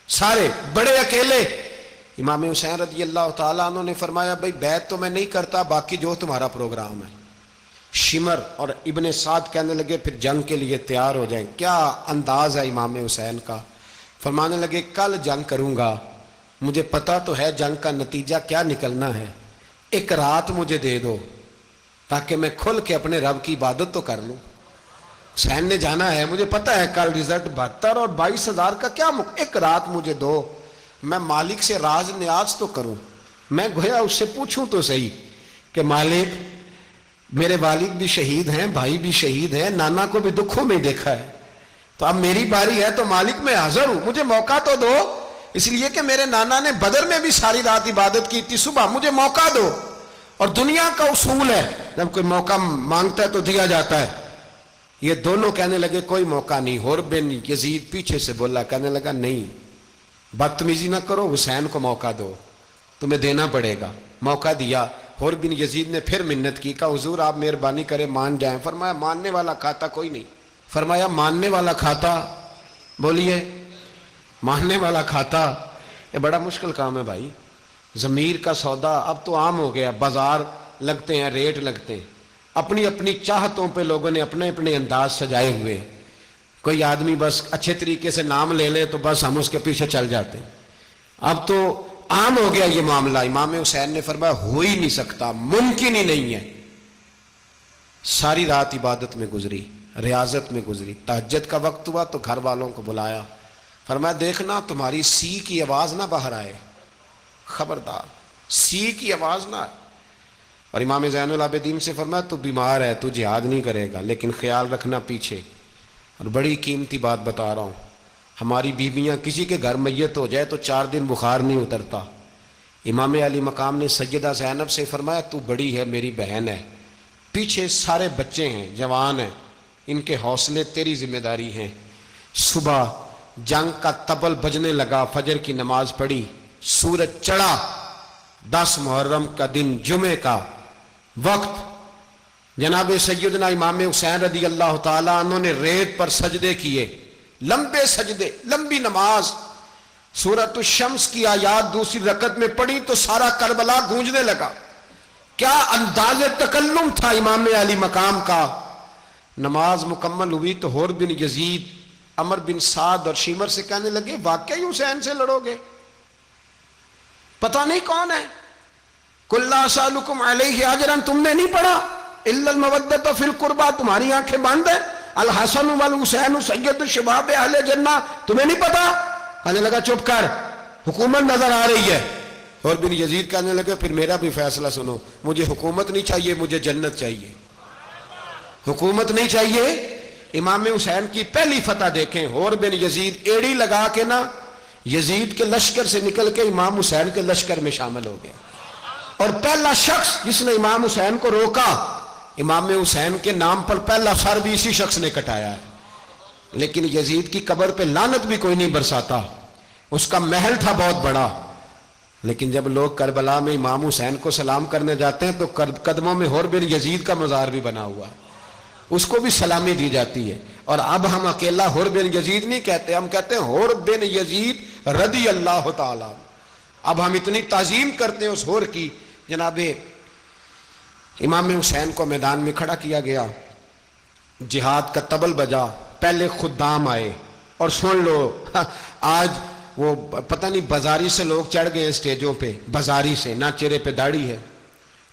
سارے بڑے اکیلے۔ امام حسین رضی اللہ تعالیٰ عنہ نے فرمایا بھائی بیعت تو میں نہیں کرتا، باقی جو تمہارا پروگرام ہے۔ شمر اور ابن سعد کہنے لگے پھر جنگ کے لیے تیار ہو جائیں۔ کیا انداز ہے امام حسین کا، فرمانے لگے کل جنگ کروں گا، مجھے پتا تو ہے جنگ کا نتیجہ کیا نکلنا ہے، 1 رات مجھے دے دو تاکہ میں کھل کے اپنے رب کی عبادت تو کر لوں۔ حسین نے جانا ہے، مجھے پتا ہے کل رزلٹ 72 اور 22,000 کا کیا 1 رات مجھے دو، میں مالک سے راز نیاز تو کروں، میں گویا اس سے پوچھوں تو صحیح کہ مالک میرے والد بھی شہید ہیں، بھائی بھی شہید ہیں، نانا کو بھی دکھوں میں دیکھا ہے، تو اب میری باری ہے تو مالک میں حاضر ہوں، مجھے موقع تو دو، اس لیے کہ میرے نانا نے بدر میں بھی ساری رات عبادت کی تھی، صبح مجھے موقع دو۔ اور دنیا کا اصول ہے جب کوئی موقع مانگتا ہے تو دیا جاتا ہے۔ یہ دونوں کہنے لگے کوئی موقع نہیں۔ حر بن یزید پیچھے سے بولا، کہنے لگا نہیں بدتمیزی نہ کرو، حسین کو موقع دو، تمہیں دینا پڑے گا۔ موقع دیا۔ حر بن یزید نے پھر منت کی، کہا حضور آپ مہربانی کریں مان جائیں۔ فرمایا ماننے والا کھاتا کوئی نہیں۔ فرمایا ماننے والا کھاتا، بولیے ماننے والا کھاتا، یہ بڑا مشکل کام ہے بھائی، ضمیر کا سودا اب تو عام ہو گیا، بازار لگتے ہیں، ریٹ لگتے ہیں، اپنی اپنی چاہتوں پہ لوگوں نے اپنے اپنے انداز سجائے ہوئے۔ کوئی آدمی بس اچھے طریقے سے نام لے لے تو بس ہم اس کے پیچھے چل جاتے ہیں، اب تو عام ہو گیا یہ معاملہ۔ امام حسین نے فرمایا ہو ہی نہیں سکتا، ممکن ہی نہیں ہے۔ ساری رات عبادت میں گزری، ریاضت میں گزری، تہجد کا وقت ہوا تو گھر والوں کو بلایا، فرمایا دیکھنا تمہاری سی کی آواز نہ باہر آئے، خبردار سی کی آواز نہ آئے۔ اور امام زین العابدین سے فرمایا تو بیمار ہے، تو جہاد نہیں کرے گا، لیکن خیال رکھنا پیچھے۔ اور بڑی قیمتی بات بتا رہا ہوں، ہماری بیویاں کسی کے گھر میت ہو جائے تو 4 دن بخار نہیں اترتا، امام علی مقام نے سیدہ زینب سے فرمایا تو بڑی ہے، میری بہن ہے، پیچھے سارے بچے ہیں، جوان ہیں، ان کے حوصلے تیری ذمہ داری ہیں۔ صبح جنگ کا طبل بجنے لگا، فجر کی نماز پڑھی، سورج چڑھا، 10 محرم کا دن، جمعے کا وقت، جناب سیدنا امام حسین رضی اللہ تعالیٰ عنہ نے ریت پر سجدے کیے، لمبے سجدے، لمبی نماز، سورۃ الشمس کی آیات دوسری رکعت میں پڑھی تو سارا کربلا گونجنے لگا۔ کیا انداز تکلم تھا امام علی مقام کا۔ نماز مکمل ہوئی تو حور بن یزید، عمر بن سعد اور شیمر سے کہنے لگے واقعی حسین سے لڑو گے؟ پتہ نہیں کون ہے۔ قُلْ لَا أَسْأَلُكُمْ عَلَيْهِ أَجْرًا، تم نے نہیں پڑھا، إِلَّا الْمَوَدَّةَ فِي الْقُرْبَى، تمہاری آنکھیں بند ہیں، الحسن والحسین سید شباب اہل جنہ، تمہیں نہیں پتا؟ کہنے لگا چپ کر، حکومت نظر آ رہی ہے۔ اور بن یزید کہنے لگے پھر میرا بھی فیصلہ سنو، مجھے حکومت نہیں چاہیے، مجھے جنت چاہیے۔ حکومت نہیں چاہیے۔ امام حسین کی پہلی فتح دیکھیں، اور بن یزید ایڑی لگا کے نا یزید کے لشکر سے نکل کے امام حسین کے لشکر میں شامل ہو گیا، اور پہلا شخص جس نے امام حسین کو روکا، امام حسین کے نام پر پہلا سر بھی اسی شخص نے کٹایا ہے۔ لیکن یزید کی قبر پہ لعنت بھی کوئی نہیں برساتا، اس کا محل تھا بہت بڑا، لیکن جب لوگ کربلا میں امام حسین کو سلام کرنے جاتے ہیں تو قدموں میں حور بن یزید کا مزار بھی بنا ہوا ہے، اس کو بھی سلامی دی جاتی ہے۔ اور اب ہم اکیلا حور بن یزید نہیں کہتے، ہم کہتے ہیں حور بن یزید رضی اللہ تعالیٰ۔ اب ہم اتنی تعظیم کرتے ہیں اس حور کی۔ جناب امام حسین کو میدان میں کھڑا کیا گیا، جہاد کا طبل بجا، پہلے خدام آئے، اور سن لو آج وہ پتہ نہیں بازاری سے لوگ چڑھ گئے اسٹیجوں پہ، بازاری سے، نہ چہرے پہ داڑھی ہے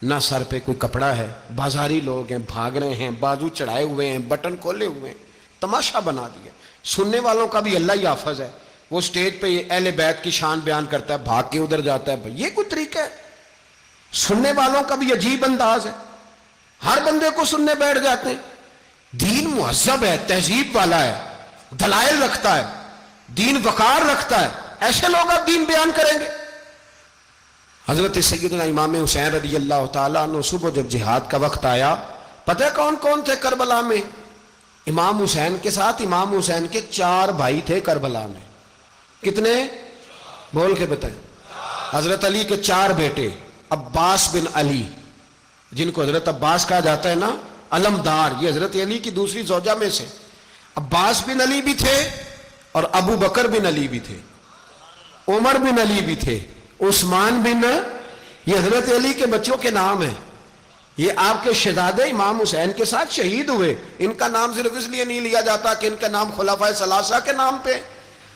نہ سر پہ کوئی کپڑا ہے، بازاری لوگ ہیں، بھاگ رہے ہیں، بازو چڑھائے ہوئے ہیں، بٹن کھولے ہوئے ہیں، تماشا بنا دیا۔ سننے والوں کا بھی اللہ ہی حافظ ہے، وہ سٹیج پہ اہل بیت کی شان بیان کرتا ہے، بھاگ کے ادھر جاتا ہے، یہ کوئی طریقہ ہے؟ سننے والوں کا بھی عجیب انداز ہے، ہر بندے کو سننے بیٹھ جاتے ہیں۔ دین مہذب ہے، تہذیب والا ہے، دلائل رکھتا ہے، دین وقار رکھتا ہے، ایسے لوگ اب دین بیان کریں گے؟ حضرت سیدنا امام حسین رضی اللہ تعالیٰ عنہ صبح جب جہاد کا وقت آیا، پتہ ہے کون کون تھے کربلا میں؟ امام حسین کے ساتھ امام حسین کے 4 بھائی تھے کربلا میں۔ کتنے؟ بول کے بتائیں۔ حضرت علی کے 4 بیٹے، عباس بن علی، جن کو حضرت عباس کہا جاتا ہے نا، علمدار، یہ حضرت علی کی دوسری زوجہ میں سے۔ عباس بن علی بھی تھے، اور ابو بکر بن علی بھی تھے، عمر بن علی بھی تھے، عثمان بن، یہ حضرت علی کے بچوں کے نام ہیں۔ یہ آپ کے شہزادے امام حسین کے ساتھ شہید ہوئے، ان کا نام صرف اس لیے نہیں لیا جاتا کہ ان کا نام خلفائے ثلاثہ کے نام پہ،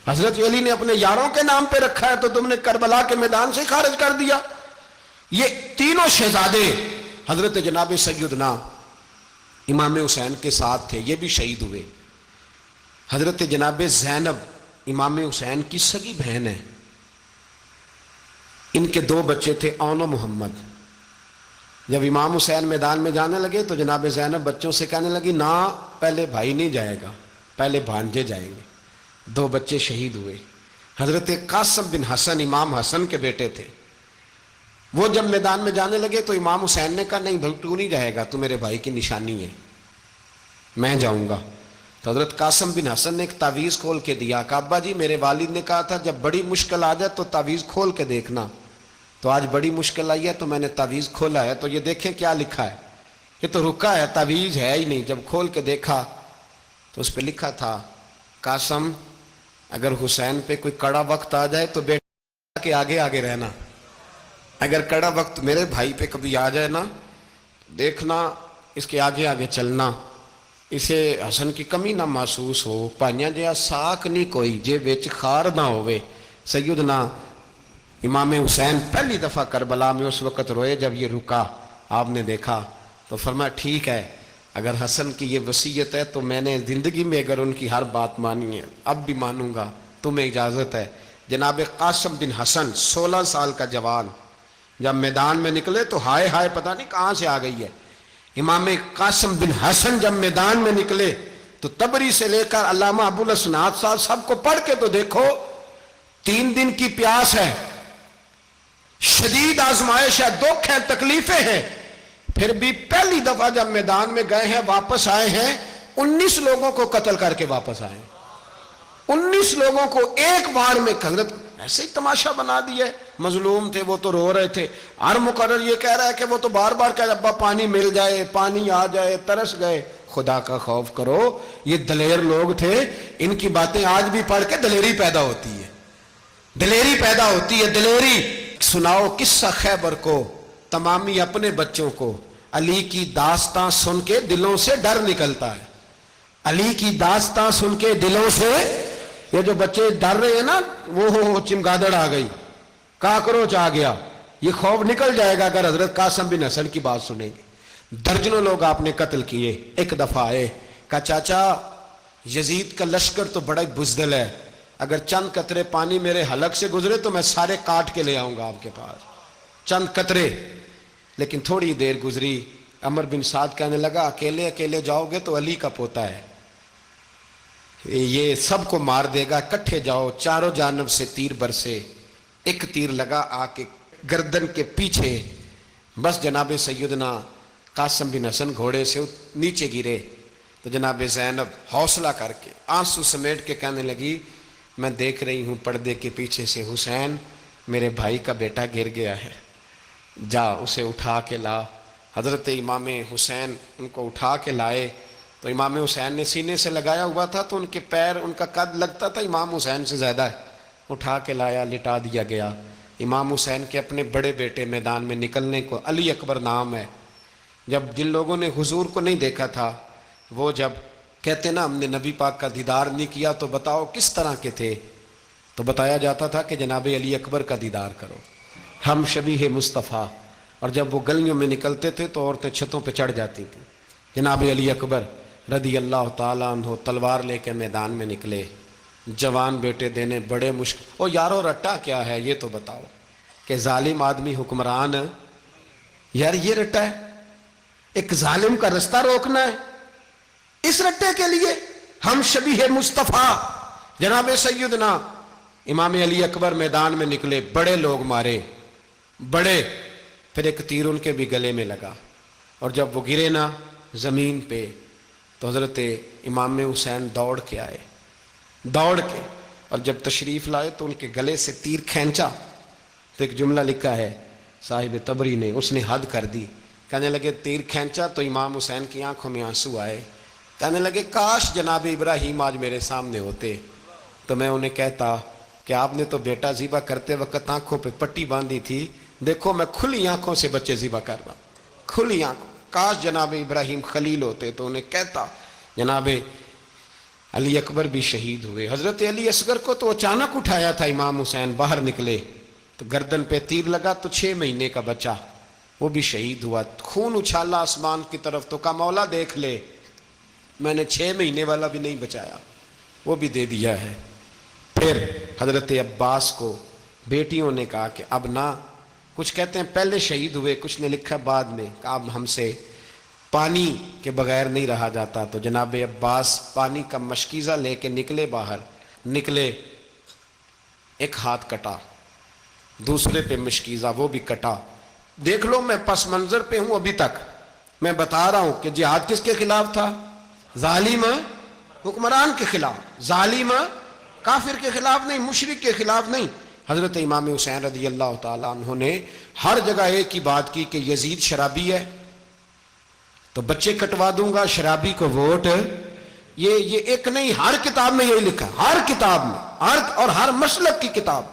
حضرت علی نے اپنے یاروں کے نام پہ رکھا ہے، تو تم نے کربلا کے میدان سے خارج کر دیا۔ یہ تینوں شہزادے حضرت جناب سیدنا امام حسین کے ساتھ تھے، یہ بھی شہید ہوئے۔ حضرت جناب زینب امام حسین کی سگی بہن ہے، ان کے 2 بچے تھے، اون و محمد۔ جب امام حسین میدان میں جانے لگے تو جناب زینب بچوں سے کہنے لگی نہ، پہلے بھائی نہیں جائے گا، پہلے بھانجے جائیں گے۔ 2 بچے شہید ہوئے۔ حضرت قاسم بن حسن امام حسن کے بیٹے تھے، وہ جب میدان میں جانے لگے تو امام حسین نے کہا نہیں بھائی تو نہیں جائے گا، تو میرے بھائی کی نشانی ہے، میں جاؤں گا۔ تو حضرت قاسم بن حسن نے ایک تعویذ کھول کے دیا کہ ابا جی میرے والد نے کہا تھا جب بڑی مشکل آ جائے تو تعویذ کھول کے دیکھنا، تو آج بڑی مشکل آئی ہے تو میں نے تعویذ کھولا ہے، تو یہ دیکھیں کیا لکھا ہے، یہ تو رکا ہے، تعویذ ہے ہی نہیں۔ جب کھول کے دیکھا تو اس پہ لکھا تھا قاسم اگر حسین پہ کوئی کڑا وقت آ جائے تو بیٹا کے آگے آگے رہنا، اگر کڑا وقت میرے بھائی پہ کبھی آ جائے نا، دیکھنا اس کے آگے آگے چلنا، اسے حسن کی کمی نہ محسوس ہو، پائیاں جہاں ساک نہیں کوئی جے وچ خار نہ ہوئے۔ سیدنا امام حسین پہلی دفعہ کربلا میں اس وقت روئے جب یہ رکا، آپ نے دیکھا تو فرمایا ٹھیک ہے، اگر حسن کی یہ وصیت ہے تو میں نے زندگی میں اگر ان کی ہر بات مانی ہے اب بھی مانوں گا، تمہیں اجازت ہے۔ جناب قاسم بن حسن 16 سال کا جوان جب میدان میں نکلے تو ہائے ہائے پتہ نہیں کہاں سے آ گئی ہے۔ امام قاسم بن حسن جب میدان میں نکلے تو تبری سے لے کر علامہ ابو الاسناد صاحب سب کو پڑھ کے تو دیکھو، 3 دن کی پیاس ہے، شدید آزمائش ہے، دکھ ہے، تکلیفیں ہیں، پھر بھی پہلی دفعہ جب میدان میں گئے ہیں واپس آئے ہیں 19 لوگوں کو قتل کر کے واپس آئے، 19 لوگوں کو ایک بار میں حضرت ایسے ہی تماشا بنا دیا ہے۔ مظلوم تھے وہ تو رو رہے تھے، ہر مقرر یہ کہہ رہا ہے کہ وہ تو بار بار کہہ رہا ہے ابا پانی مل جائے، پانی آ جائے، ترس گئے۔ خدا کا خوف کرو، یہ دلیر لوگ تھے، ان کی باتیں آج بھی پڑھ کے دلیری پیدا ہوتی ہے، دلیری پیدا ہوتی ہے، دلیری۔ سناؤ قصہ خیبر کو تمامی اپنے بچوں کو، علی کی داستان سن کے دلوں سے ڈر نکلتا ہے، علی کی داستان سن کے دلوں سے، یہ جو بچے ڈر رہے ہیں نا، وہ چمگادڑ آ گئی، کاکروچ آ گیا، یہ خوف نکل جائے گا اگر حضرت قاسم بن حسن کی بات سنیں گے۔ درجنوں لوگ آپ نے قتل کیے۔ ایک دفعہ آئے، کہا چاچا یزید کا لشکر تو بڑا بزدل ہے، اگر چند قطرے پانی میرے حلق سے گزرے تو میں سارے کاٹ کے لے آؤں گا آپ کے پاس، چند قطرے۔ لیکن تھوڑی دیر گزری، عمر بن سعد کہنے لگا اکیلے اکیلے جاؤ گے تو علی کا پوتا ہے، یہ سب کو مار دے گا، اکٹھے جاؤ۔ چاروں جانب سے تیر برسے، ایک تیر لگا آ کے گردن کے پیچھے، بس جناب سیدنا قاسم بن حسن گھوڑے سے نیچے گرے تو جناب زینب حوصلہ کر کے آنسو سمیٹ کے کہنے لگی میں دیکھ رہی ہوں پردے کے پیچھے سے حسین میرے بھائی کا بیٹا گر گیا ہے، جا اسے اٹھا کے لا۔ حضرت امام حسین ان کو اٹھا کے لائے تو امام حسین نے سینے سے لگایا ہوا تھا تو ان کے پیر، ان کا قد لگتا تھا امام حسین سے زیادہ ہے، اٹھا کے لایا، لٹا دیا گیا۔ امام حسین کے اپنے بڑے بیٹے میدان میں نکلنے کو، علی اکبر نام ہے، جب جن لوگوں نے حضور کو نہیں دیکھا تھا وہ جب کہتے نا ہم نے نبی پاک کا دیدار نہیں کیا تو بتاؤ کس طرح کے تھے، تو بتایا جاتا تھا کہ جناب علی اکبر کا دیدار کرو، ہم شبیہ مصطفیٰ۔ اور جب وہ گلیوں میں نکلتے تھے تو عورتیں چھتوں پہ چڑھ جاتی تھیں۔ جناب علی اکبر رضی اللہ تعالیٰ عنہ تلوار لے کے میدان میں نکلے، جوان بیٹے دینے بڑے مشکل۔ او یارو رٹا کیا ہے یہ تو بتاؤ، کہ ظالم آدمی حکمران، یار یہ رٹا ہے، ایک ظالم کا رستہ روکنا ہے، اس رٹے کے لیے ہم شبیہ مصطفیٰ۔ جناب سیدنا امام علی اکبر میدان میں نکلے، بڑے لوگ مارے، بڑے، پھر ایک تیر ان کے بھی گلے میں لگا، اور جب وہ گرے نا زمین پہ تو حضرت امام حسین دوڑ کے آئے، دوڑ کے، اور جب تشریف لائے تو ان کے گلے سے تیر کھینچا تو ایک جملہ لکھا ہے صاحب طبری نے، اس نے حد کر دی، کہنے لگے تیر کھینچا تو امام حسین کی آنکھوں میں آنسو آئے، کہنے لگے کاش جناب ابراہیم آج میرے سامنے ہوتے تو میں انہیں کہتا کہ آپ نے تو بیٹا ذبح کرتے وقت آنکھوں پہ پٹی باندھی تھی، دیکھو میں کھلی آنکھوں سے بچے ذبح کر رہا ہوں، کھلی آنکھوں، کاش جناب ابراہیم خلیل ہوتے تو انہیں کہتا۔ جناب علی اکبر بھی شہید ہوئے۔ حضرت علی اصغر کو تو اچانک اٹھایا تھا امام حسین، باہر نکلے تو گردن پہ تیر لگا تو 6 مہینے کا بچہ وہ بھی شہید ہوا، خون اچھالا آسمان کی طرف تو کہا مولا دیکھ لے میں نے 6 مہینے والا بھی نہیں بچایا، وہ بھی دے دیا ہے۔ پھر حضرت عباس کو بیٹیوں نے کہا کہ اب نہ، کچھ کہتے ہیں پہلے شہید ہوئے، کچھ نے لکھا بعد میں، کہ اب ہم سے پانی کے بغیر نہیں رہا جاتا، تو جناب عباس پانی کا مشکیزہ لے کے نکلے، باہر نکلے، ایک ہاتھ کٹا، دوسرے پہ مشکیزہ وہ بھی کٹا۔ دیکھ لو میں پس منظر پہ ہوں ابھی تک، میں بتا رہا ہوں کہ جہاد کس کے خلاف تھا؟ ظالم حکمران کے خلاف، ظالم کافر کے خلاف نہیں، مشرک کے خلاف نہیں۔ حضرت امام حسین رضی اللہ تعالیٰ عنہ نے ہر جگہ ایک ہی بات کی کہ یزید شرابی ہے تو بچے کٹوا دوں گا، شرابی کو ووٹ۔ یہ ایک نہیں، ہر کتاب میں یہی لکھا، ہر کتاب میں، اور ہر مسلک کی کتاب۔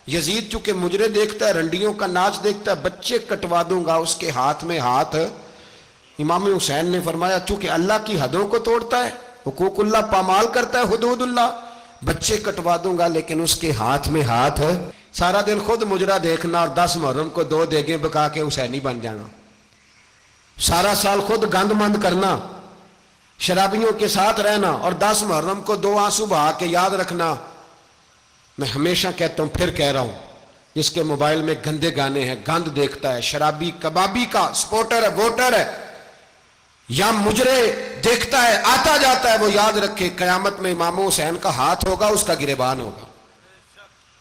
یزید چونکہ مجرے دیکھتا ہے، رنڈیوں کا ناچ دیکھتا ہے، بچے کٹوا دوں گا، اس کے ہاتھ میں ہاتھ۔ امام حسین نے فرمایا چونکہ اللہ کی حدوں کو توڑتا ہے، حقوق اللہ پامال کرتا ہے، حدود اللہ، بچے کٹوا دوں گا لیکن اس کے ہاتھ میں ہاتھ۔ سارا دن خود مجرا دیکھنا اور 10 محرم کو 2 دیگیں پکا کے حسینی بن جانا، سارا سال خود گند مند کرنا، شرابیوں کے ساتھ رہنا، اور 10 محرم کو 2 آنسو بہا کے یاد رکھنا۔ میں ہمیشہ کہتا ہوں، پھر کہہ رہا ہوں، جس کے موبائل میں گندے گانے ہیں، گند دیکھتا ہے، شرابی کبابی کا سپورٹر ہے، ووٹر ہے، یا مجرے دیکھتا ہے آتا جاتا ہے، وہ یاد رکھے قیامت میں امام حسین کا ہاتھ ہوگا، اس کا گریبان ہوگا۔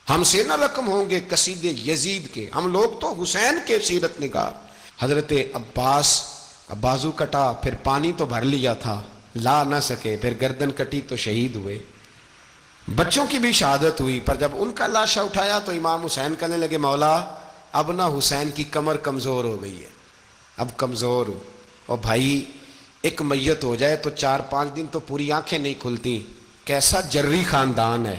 ہم سے نہ رقم ہوں گے قصید یزید کے، ہم لوگ تو حسین کے سیرت نگار۔ حضرت عباس بازو کٹا، پھر پانی تو بھر لیا تھا، لا نہ سکے، پھر گردن کٹی تو شہید ہوئے۔ بچوں کی بھی شہادت ہوئی، پر جب ان کا لاشا اٹھایا تو امام حسین کہنے لگے مولا اب نہ حسین کی کمر کمزور ہو گئی ہے، اب کمزور ہو۔ اور بھائی ایک میت ہو جائے تو 4-5 دن تو پوری آنکھیں نہیں کھلتی، کیسا جری خاندان ہے۔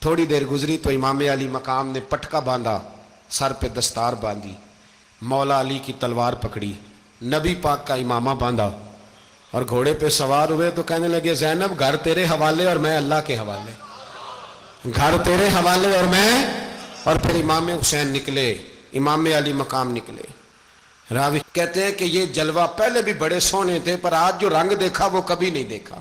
تھوڑی دیر گزری تو امام علی مقام نے پٹکا باندھا، سر پہ دستار باندھی، مولا علی کی تلوار پکڑی، نبی پاک کا امامہ باندھا اور گھوڑے پہ سوار ہوئے تو کہنے لگے زینب گھر تیرے حوالے اور میں اللہ کے حوالے، گھر تیرے حوالے اور میں۔ اور پھر امام حسین نکلے، امام علی مقام نکلے۔ راوی کہتے ہیں کہ یہ جلوہ پہلے بھی بڑے سونے تھے، پر آج جو رنگ دیکھا وہ کبھی نہیں دیکھا۔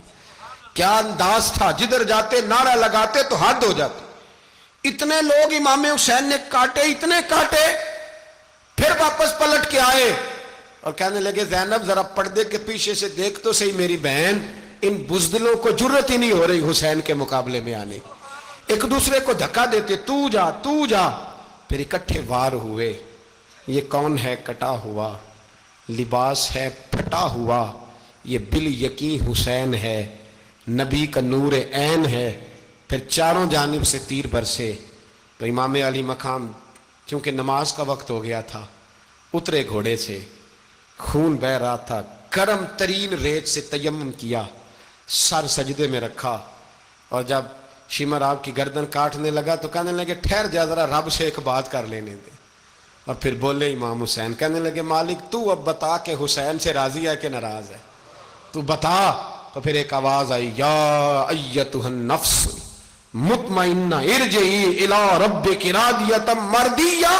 کیا انداز تھا، جدھر جاتے نعرہ لگاتے تو حد ہو جاتے۔ اتنے لوگ امام حسین نے کاٹے، اتنے کاٹے، پھر واپس پلٹ کے آئے اور کہنے لگے زینب ذرا پردے کے پیچھے سے دیکھ تو صحیح میری بہن، ان بزدلوں کو جرت ہی نہیں ہو رہی حسین کے مقابلے میں آنے، ایک دوسرے کو دھکا دیتے، تو جا تو جا۔ پھر اکٹھے وار ہوئے۔ یہ کون ہے کٹا ہوا، لباس ہے پھٹا ہوا، یہ بال یقین حسین ہے، نبی کا نور عین ہے۔ پھر چاروں جانب سے تیر برسے تو امام علی مقام چونکہ نماز کا وقت ہو گیا تھا، اترے گھوڑے سے، خون بہ رہا تھا، گرم ترین ریت سے تیمم کیا، سر سجدے میں رکھا، اور جب شمر آپ کی گردن کاٹنے لگا تو کہنے لگے ٹھہر جا ذرا رب سے ایک بات کر لینے دے۔ اور پھر بولے امام حسین، کہنے لگے مالک تو اب بتا کہ حسین سے راضی ہے کہ ناراض ہے، تو بتا۔ تو پھر ایک آواز آئی، یا ایتھا النفس مطمئنہ ارجعی الی ربک راضیۃ مرضیہ،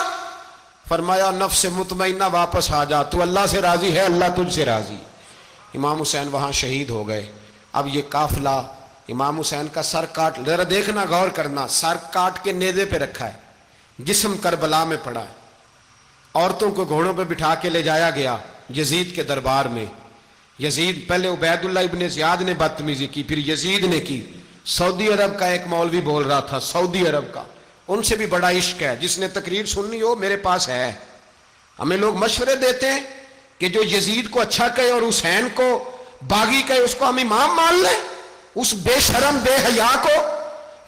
فرمایا نفس مطمئنہ واپس آ جا، تو اللہ سے راضی ہے، اللہ تجھ سے راضی۔ امام حسین وہاں شہید ہو گئے۔ اب یہ قافلہ امام حسین کا سر کاٹ، ذرا دیکھنا غور کرنا، سر کاٹ کے نیزے پہ رکھا ہے، جسم کربلا میں پڑا ہے، عورتوں کو گھوڑوں پہ بٹھا کے لے جایا گیا یزید کے دربار میں۔ یزید پہلے عبید اللہ ابن زیاد نے بدتمیزی کی، پھر یزید نے کی۔ سعودی عرب کا ایک مولوی بول رہا تھا، سعودی عرب کا، ان سے بھی بڑا عشق ہے، جس نے تقریر سننی ہو میرے پاس ہے۔ ہمیں لوگ مشورے دیتے ہیں کہ جو یزید کو اچھا کہے اور حسین کو باغی کہے اس کو ہم امام مان لیں، اس بے شرم بے حیا کو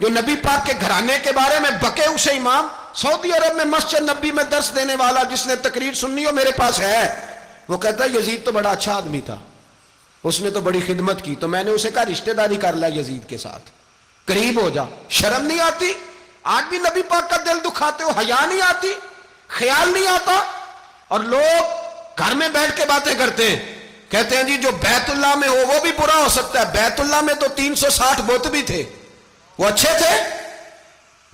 جو نبی پاک کے گھرانے کے بارے میں بکے اسے امام۔ سعودی عرب میں مسجد نبی میں درس دینے والا جس نے تقریر سننی ہو میرے پاس ہے، وہ کہتا ہے یزید تو بڑا اچھا آدمی تھا، اس نے تو بڑی خدمت کی، تو میں نے اسے کہا رشتہ داری کر لیا یزید کے ساتھ، قریب ہو جا۔ شرم نہیں آتی؟ آج بھی نبی پاک کا دل دکھاتے ہو، حیا نہیں آتی، خیال نہیں آتا؟ اور لوگ گھر میں بیٹھ کے باتیں کرتے ہیں، کہتے ہیں جی جو بیت اللہ میں ہو وہ بھی برا ہو سکتا ہے۔ بیت اللہ میں تو 360 بت بھی تھے، وہ اچھے تھے۔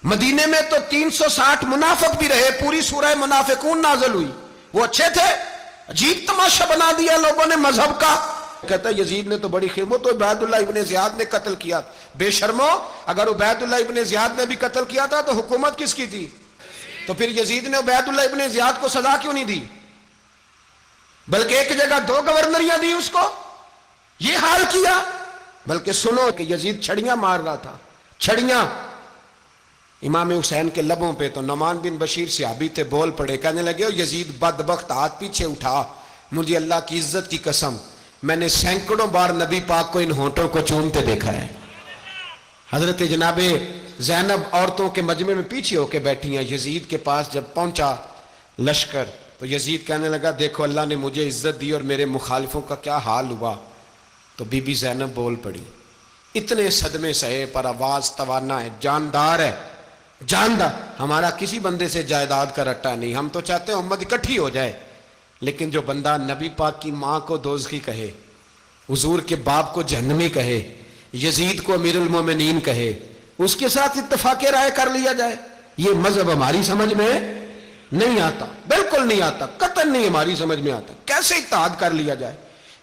مدینے میں تو 360 منافق بھی رہے، پوری سورہ منافقون نازل ہوئی، وہ اچھے تھے۔ عجیب تماشا بنا دیا لوگوں نے مذہب کا۔ کہتا ہے یزید نے تو بڑی خدمت، تو عبید اللہ ابن زیاد نے قتل کیا۔ بے شرمو، اگر عبید اللہ ابن زیاد نے بھی قتل کیا تھا تو حکومت کس کی تھی؟ تو پھر یزید نے عبید اللہ ابن زیاد کو سزا کیوں نہیں دی، بلکہ ایک جگہ 2 گورنریاں دی اس کو؟ یہ حال کیا۔ بلکہ سنو کہ یزید چھڑیاں مار رہا تھا، چھڑیاں امام حسین کے لبوں پہ، تو نعمان بن بشیر صحابی تھے، بول پڑے، کہنے لگے یزید بدبخت ہاتھ پیچھے اٹھا، مجھے اللہ کی عزت کی قسم میں نے سینکڑوں بار نبی پاک کو ان ہونٹوں کو چومتے دیکھا ہے۔ حضرت جناب زینب عورتوں کے مجمع میں پیچھے ہو کے بیٹھی ہیں، یزید کے پاس جب پہنچا لشکر تو یزید کہنے لگا دیکھو اللہ نے مجھے عزت دی اور میرے مخالفوں کا کیا حال ہوا۔ تو بی بی زینب بول پڑی، اتنے صدمے سہے پر آواز توانا ہے، جاندار ہے، جاندار۔ ہمارا کسی بندے سے جائیداد کا رٹا نہیں، ہم تو چاہتے ہیں امت اکٹھی ہو جائے، لیکن جو بندہ نبی پاک کی ماں کو دوزخی کہے، حضور کے باپ کو جہنمی کہے، یزید کو امیر المومنین کہے، اس کے ساتھ اتفاق رائے کر لیا جائے، یہ مذہب ہماری سمجھ میں نہیں آتا، بالکل نہیں آتا، قطعاً نہیں ہماری سمجھ میں آتا۔ کیسے اتحاد کر لیا جائے؟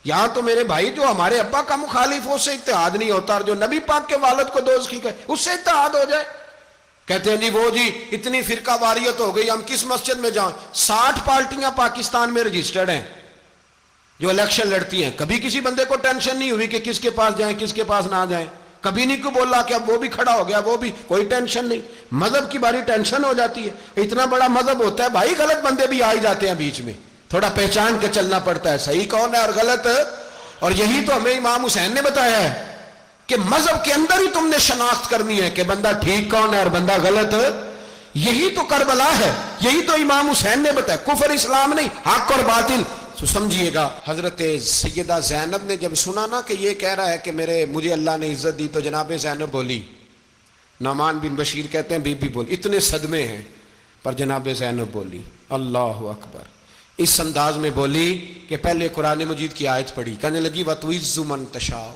یہاں تو میرے بھائی جو ہمارے ابا کا مخالف ہو اس سے اتحاد نہیں ہوتا، اور جو نبی پاک کے والد کو دوزخی کہے اس سے اتحاد ہو جائے۔ کہتے ہیں جی وہ جی اتنی فرقہ واریت ہو گئی، ہم کس مسجد میں جائیں؟ 60 پارٹیاں پاکستان میں رجسٹرڈ ہیں جو الیکشن لڑتی ہیں، کبھی کسی بندے کو ٹینشن نہیں ہوئی کہ کس کے پاس جائیں کس کے پاس نہ جائیں، کبھی نہیں کو بولا کہ اب وہ بھی کھڑا ہو گیا، وہ بھی، کوئی ٹینشن نہیں. مذہب کی باری ٹینشن ہو جاتی ہے. اتنا بڑا مذہب ہوتا ہے بھائی، غلط بندے بھی آ ہی جاتے ہیں بیچ میں، تھوڑا پہچان کے چلنا پڑتا ہے صحیح کون ہے اور غلط. اور یہی تو ہمیں امام حسین نے بتایا ہے کہ مذہب کے اندر ہی تم نے شناخت کرنی ہے کہ بندہ ٹھیک کون ہے اور بندہ غلط. یہی تو کربلا ہے، یہی تو امام حسین نے بتایا. کفر اسلام نہیں، حق اور باطل. تو سمجھیے گا، حضرت سیدہ زینب نے جب سنا نا کہ یہ کہہ رہا ہے کہ مجھے اللہ نے عزت دی، تو جناب زینب بولی. نعمان بن بشیر کہتے ہیں بی بی بولی. اتنے صدمے ہیں پر جناب زینب بولی اللہ اکبر. اس انداز میں بولی کہ پہلے قرآن مجید کی آیت پڑھی، کہنے لگی وَتُعِزُّ مَن تَشَاءُ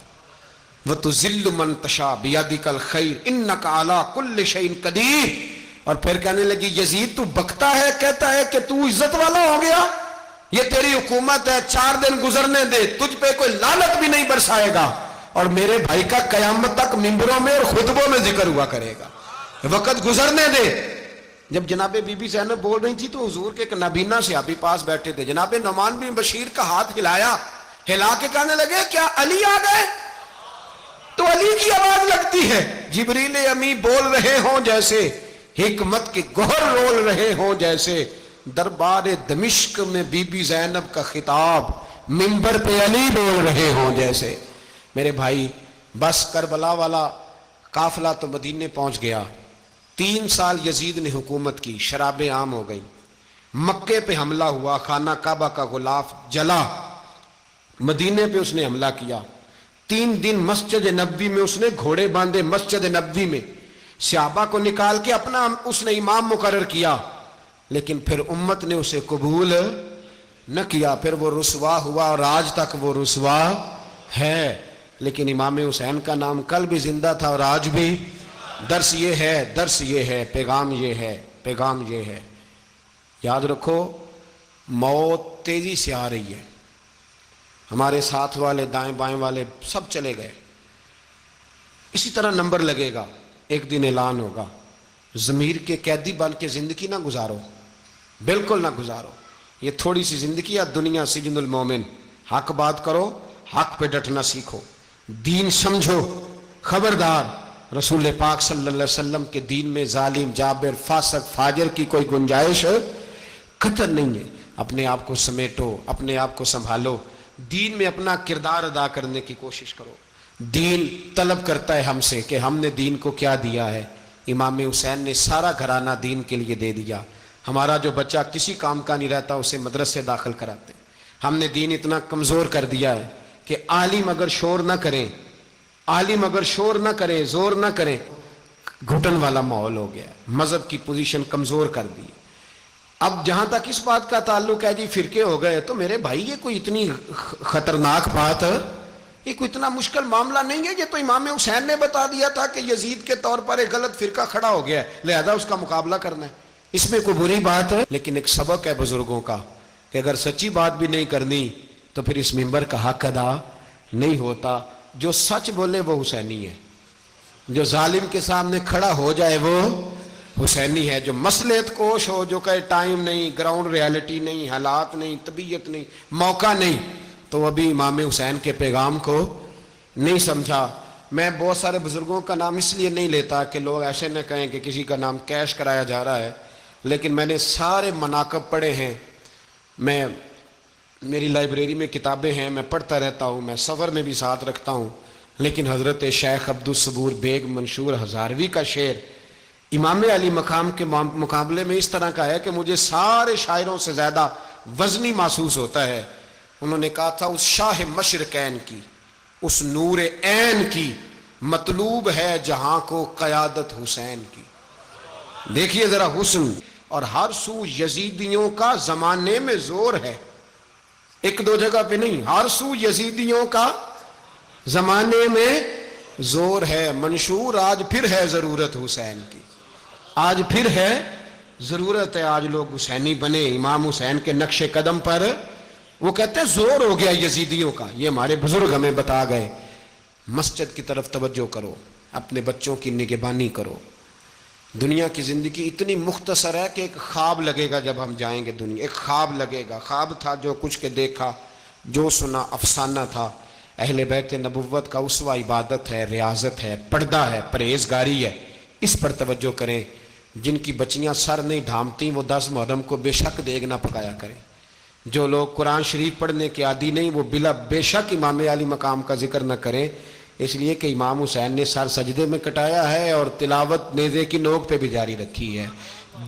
وَتُذِلُّ مَن تَشَاءُ بِيَدِكَ الْخَيْرُ إِنَّكَ عَلَىٰ كُلِّ شَيْءٍ قَدِيرٌ. اور پھر کہنے لگی یزید تو بکتا ہے، کہتا ہے کہ تو عزت والا ہو گیا، یہ تیری حکومت ہے، 4 دن گزرنے دے، تجھ پہ کوئی لعنت بھی نہیں برسائے گا، اور میرے بھائی کا قیامت تک ممبروں میں اور خطبوں میں ذکر ہوا کرے گا، وقت گزرنے دے. جب جناب بی بی زینب بول رہی تھی تو حضور کے ایک نابینا صحابی پاس بیٹھے تھے. جناب نعمان بن بشیر کا ہاتھ ہلایا، ہلا کے کہنے لگے کیا علی آ گئے؟ تو علی کی آواز لگتی ہے. جبریل امی بول رہے ہوں جیسے، حکمت کے گوہر رول رہے ہوں جیسے، دربار دمشق میں بی بی زینب کا خطاب، منبر پہ علی بول رہے ہوں جیسے. میرے بھائی بس کربلا والا قافلہ تو مدینے پہنچ گیا. 3 سال یزید نے حکومت کی، شرابیں عام ہو گئی، مکے پہ حملہ ہوا، خانہ کعبہ کا غلاف جلا، مدینے پہ اس نے حملہ کیا. 3 دن مسجد نبوی میں اس نے گھوڑے باندھے، مسجد نبوی میں صحابہ کو نکال کے اپنا اس نے امام مقرر کیا، لیکن پھر امت نے اسے قبول نہ کیا. پھر وہ رسوا ہوا اور آج تک وہ رسوا ہے. لیکن امام حسین کا نام کل بھی زندہ تھا اور آج بھی. درس یہ ہے، پیغام یہ ہے، پیغام یہ ہے. یاد رکھو موت تیزی سے آ رہی ہے. ہمارے ساتھ والے، دائیں بائیں والے سب چلے گئے. اسی طرح نمبر لگے گا، ایک دن اعلان ہوگا. ضمیر کے قیدی بن کے زندگی نہ گزارو، بالکل نہ گزارو. یہ تھوڑی سی زندگی ہے دنیا، سجن المومن. حق بات کرو، حق پہ ڈٹنا سیکھو، دین سمجھو. خبردار رسول پاک صلی اللہ علیہ وسلم کے دین میں ظالم، جابر، فاسق، فاجر کی کوئی گنجائش قطعاً نہیں ہے. اپنے آپ کو سمیٹو، اپنے آپ کو سنبھالو، دین میں اپنا کردار ادا کرنے کی کوشش کرو. دین طلب کرتا ہے ہم سے کہ ہم نے دین کو کیا دیا ہے. امام حسین نے سارا گھرانہ دین کے لیے دے دیا. ہمارا جو بچہ کسی کام کا نہیں رہتا اسے مدرسے داخل کراتے. ہم نے دین اتنا کمزور کر دیا ہے کہ عالم اگر شور نہ کریں، عالم اگر شور نہ کرے، زور نہ کرے، گھٹن والا ماحول ہو گیا. مذہب کی پوزیشن کمزور کر دی. اب جہاں تک اس بات کا تعلق ہے جی فرقے ہو گئے، تو میرے بھائی یہ کوئی اتنی خطرناک بات ہے، یہ کوئی اتنا مشکل معاملہ نہیں ہے. یہ تو امام حسین نے بتا دیا تھا کہ یزید کے طور پر ایک غلط فرقہ کھڑا ہو گیا ہے، لہذا اس کا مقابلہ کرنا ہے. اس میں کوئی بری بات ہے؟ لیکن ایک سبق ہے بزرگوں کا کہ اگر سچی بات بھی نہیں کرنی تو پھر اس منبر کا حق ادا نہیں ہوتا. جو سچ بولے وہ حسینی ہے، جو ظالم کے سامنے کھڑا ہو جائے وہ حسینی ہے. جو مصلحت کوش ہو، جو کہے ٹائم نہیں، گراؤنڈ ریالٹی نہیں، حالات نہیں، طبیعت نہیں، موقع نہیں، تو ابھی امام حسین کے پیغام کو نہیں سمجھا. میں بہت سارے بزرگوں کا نام اس لیے نہیں لیتا کہ لوگ ایسے نہ کہیں کہ کسی کا نام کیش کرایا جا رہا ہے، لیکن میں نے سارے مناقب پڑھے ہیں. میری لائبریری میں کتابیں ہیں، میں پڑھتا رہتا ہوں، میں سفر میں بھی ساتھ رکھتا ہوں. لیکن حضرت شیخ عبدالصبور بیگ منشور ہزاروی کا شعر امام علی مقام کے مقابلے میں اس طرح کا ہے کہ مجھے سارے شاعروں سے زیادہ وزنی محسوس ہوتا ہے. انہوں نے کہا تھا اس شاہ مشرقین کی، اس نور عین کی مطلوب ہے جہاں کو قیادت حسین کی. دیکھیے ذرا حسن. اور ہر سو یزیدیوں کا زمانے میں زور ہے، ایک دو جگہ پہ نہیں، ہر سو یزیدیوں کا زمانے میں زور ہے. منشور آج پھر ہے ضرورت حسین کی، آج پھر ہے ضرورت ہے. آج لوگ حسینی بنے، امام حسین کے نقش قدم پر. وہ کہتے ہیں زور ہو گیا یزیدیوں کا. یہ ہمارے بزرگ ہمیں بتا گئے. مسجد کی طرف توجہ کرو، اپنے بچوں کی نگہبانی کرو. دنیا کی زندگی اتنی مختصر ہے کہ ایک خواب لگے گا جب ہم جائیں گے دنیا، ایک خواب لگے گا. خواب تھا جو کچھ کے دیکھا، جو سنا افسانہ تھا. اہل بیت نبوت کا اسوہ عبادت ہے، ریاضت ہے، پردہ ہے، پرہیزگاری ہے، اس پر توجہ کریں۔ جن کی بچیاں سر نہیں ڈھانپتی وہ 10 محرم کو بے شک دیگ نہ پکایا کریں۔ جو لوگ قرآن شریف پڑھنے کے عادی نہیں وہ بے شک امام علی مقام کا ذکر نہ کریں، اس لیے کہ امام حسین نے سر سجدے میں کٹایا ہے اور تلاوت نیزے کی نوک پہ بھی جاری رکھی ہے۔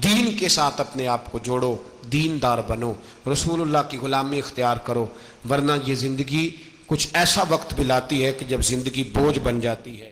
دین کے ساتھ اپنے آپ کو جوڑو، دیندار بنو، رسول اللہ کی غلامی اختیار کرو، ورنہ یہ زندگی کچھ ایسا وقت بھی لاتی ہے کہ جب زندگی بوجھ بن جاتی ہے۔